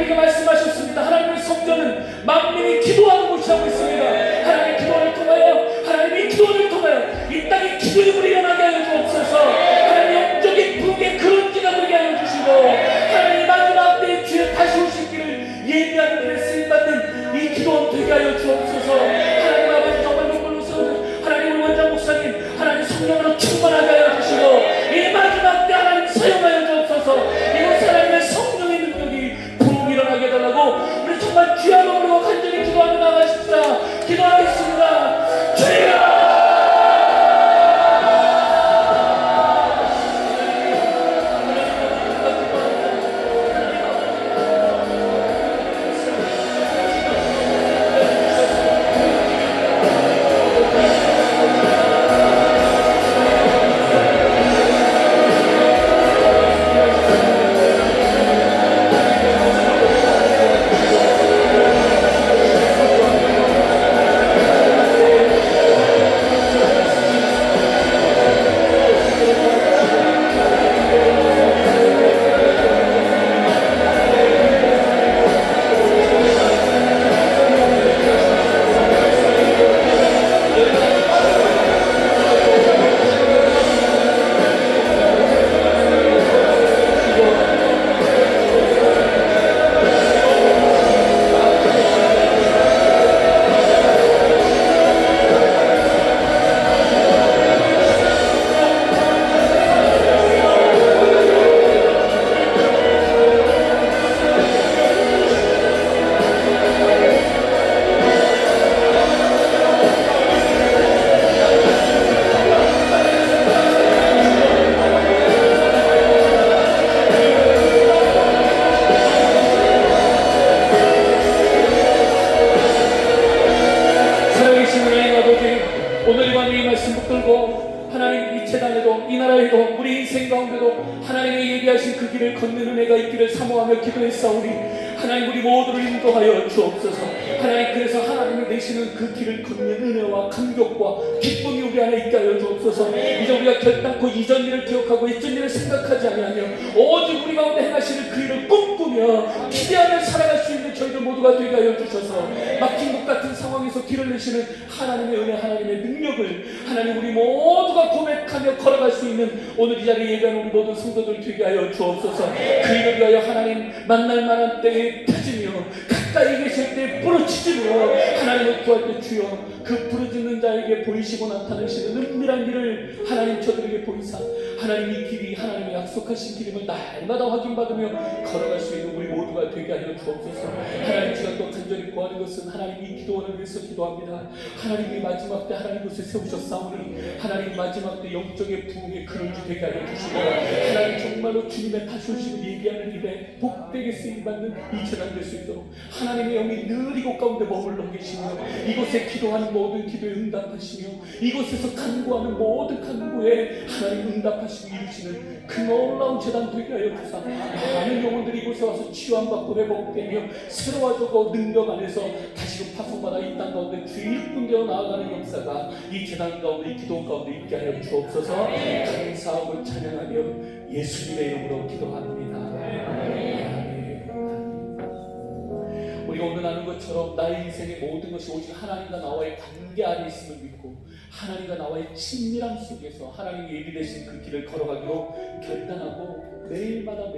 [SPEAKER 1] 우리에게 말씀하셨습니다. 하나님의 성전은 만민이 기도하는 곳이라고 했습니다. 하나님의 기도를 통하여, 하나님의 기도를 통하여 이 땅에 기도의 물이 일어나게 하여 주옵소서. 하나님 영적인 부흥의 그런 기가 되게 하여 주시고, 하나님 마지막 때에 주의 다시 오실 길을 예비하는 일에 쓰임받는 이 기도원 되게 하여 주옵소서. 하나님 아버지, 정말 눈물로 세우는 하나님 우리 원장 목사님, 하나님 성령으로 충만하게 하여 주시고, 이 마지막 때 하나님 사용하여 주옵소서. 이곳 하나님의 성령의 능력이 부흥이 일어나게 해달라고 우리 정말 귀한 몸으로 간절히 기도하며 나가십시다. 기도하겠습니다. 주여! 오늘 이 밤에 이 말씀 붙들고 하나님 이 재단에도 이 나라에도 우리 인생 가운데도 하나님의 예비하신 그 길을 걷는 은혜가 있기를 사모하며 기도했사오니 하나님 우리 모두를 인도하여 주옵소서. 하나님 그래서 하나님이 내시는 그 길을 걷는 은혜와 감격과 기쁨이 우리 안에 있게 하여 주옵소서. 이제 우리가 결단코 이전 일을 기억하고 이전 일을 생각하지 아니하며 오직 우리 가운데 행하시는 그 일을 꿈꾸며 기대하며 살아갈 수 있는 저희들 모두가 되게 하여 주셔서 막힌 것 같은 상황에서 길을 내시는 하나님의 은혜, 하나님의 능력을 하나님 우리 모두가 고백하며 걸어갈 수 있는 오늘 이 자리에 예배하는 우리 모든 성도들 되게 하여 주옵소서. 그 일을 위하여 하나님 만날 만한 때에 펴지며 가까이 계실 때 부르짖으며 하나님을 구할 때 주여 그 부르짖는 자에게 보이시고 나타내시는 은밀한 길을 하나님 저들에게 보이사 하나님 이 길이 하나님의 약속하신 길임을 날마다 확인받으며 걸어갈 수 있는 우리 모두가 되게 하여 주옵소서. 하나님 제가 또 간절히 구하는 것은 하나님 이 기도원을 위해서 기도합니다. 하나님이 마지막 때 하나님 곳에 세우셨사오니 하나님 마지막 때 영적의 부흥의 그런지 되게 하여 주시고 하나님 정말로 주님의 다시 오심을 예비하는 일에 복되게 쓰임받는 이 재단 될 수 있도록 하나님의 영이 늘 이곳 가운데 머물러 계시며 이곳에 기도하는 모든 기도에 응답하시며 이곳에서 간구하는 모든 간구에 하나님 응답하시고 이루시는 그 놀라운 재단 되게 하여 주사 많은 영혼들이 이곳에 와서 치유함받고 회복되며 새로워져고 능력 안에서 다시금 파송받아 이 땅 가운데 주의 일꾼되어 나아가는 역사가 이 재단 가운데 이 기도 가운데 있게 하여 주옵소서. 감사하고 찬양하며 예수님의 이름으로 기도합니다. 우리가 오늘 아는 것처럼 나의 인생의 모든 것이 오직 하나님과 나와의 관계 안에 있음을 믿고 하나님과 나와의 친밀함 속에서 하나님이 예비되신 그 길을 걸어가기로 결단하고 매일마다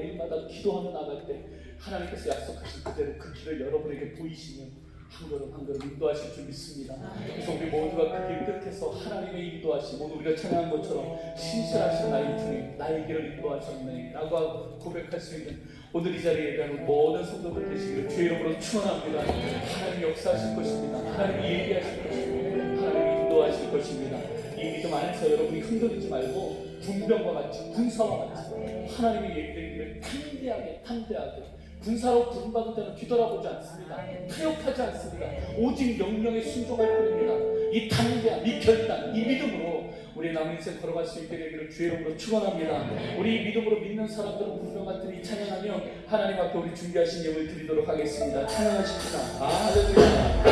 [SPEAKER 1] 기도하며 나갈 때 하나님께서 약속하신 그대로 그 길을 여러분에게 보이시며 한 걸음 한 걸음 인도하실 줄 믿습니다. 그래서 우리 모두가 그 길 끝에서 하나님의 인도하심 오늘 우리가 찬양한 것처럼 신실하신 나의 주님 나의 길을 인도하셨네 라고 하고 고백할 수 있는 오늘 이 자리에 예배하는 모든 성도들 되시기를 주의 이름으로 축원합니다. 하나님이 역사하실 것입니다. 하나님이 얘기하실 것입니다. 하나님이 인도하실 것입니다. 이 믿음 안에서 여러분이 흔들리지 말고 군병과 같이 군사와 같이 하나님의 얘기를 탕대하게 군사로 부름받을 때는 뒤돌아보지 않습니다. 타협하지 않습니다. 오직 명령에 순종할 뿐입니다. 이 당대함, 이 결단, 이 믿음으로 우리 남은 인생 걸어갈 수 있게 되기를 주의 이름으로 축원합니다. 우리 믿음으로 믿는 사람들은 분명한들이 찬양하며 하나님 앞에 우리 준비하신 예물 드리도록 하겠습니다. 찬양하십시다. 할렐루야.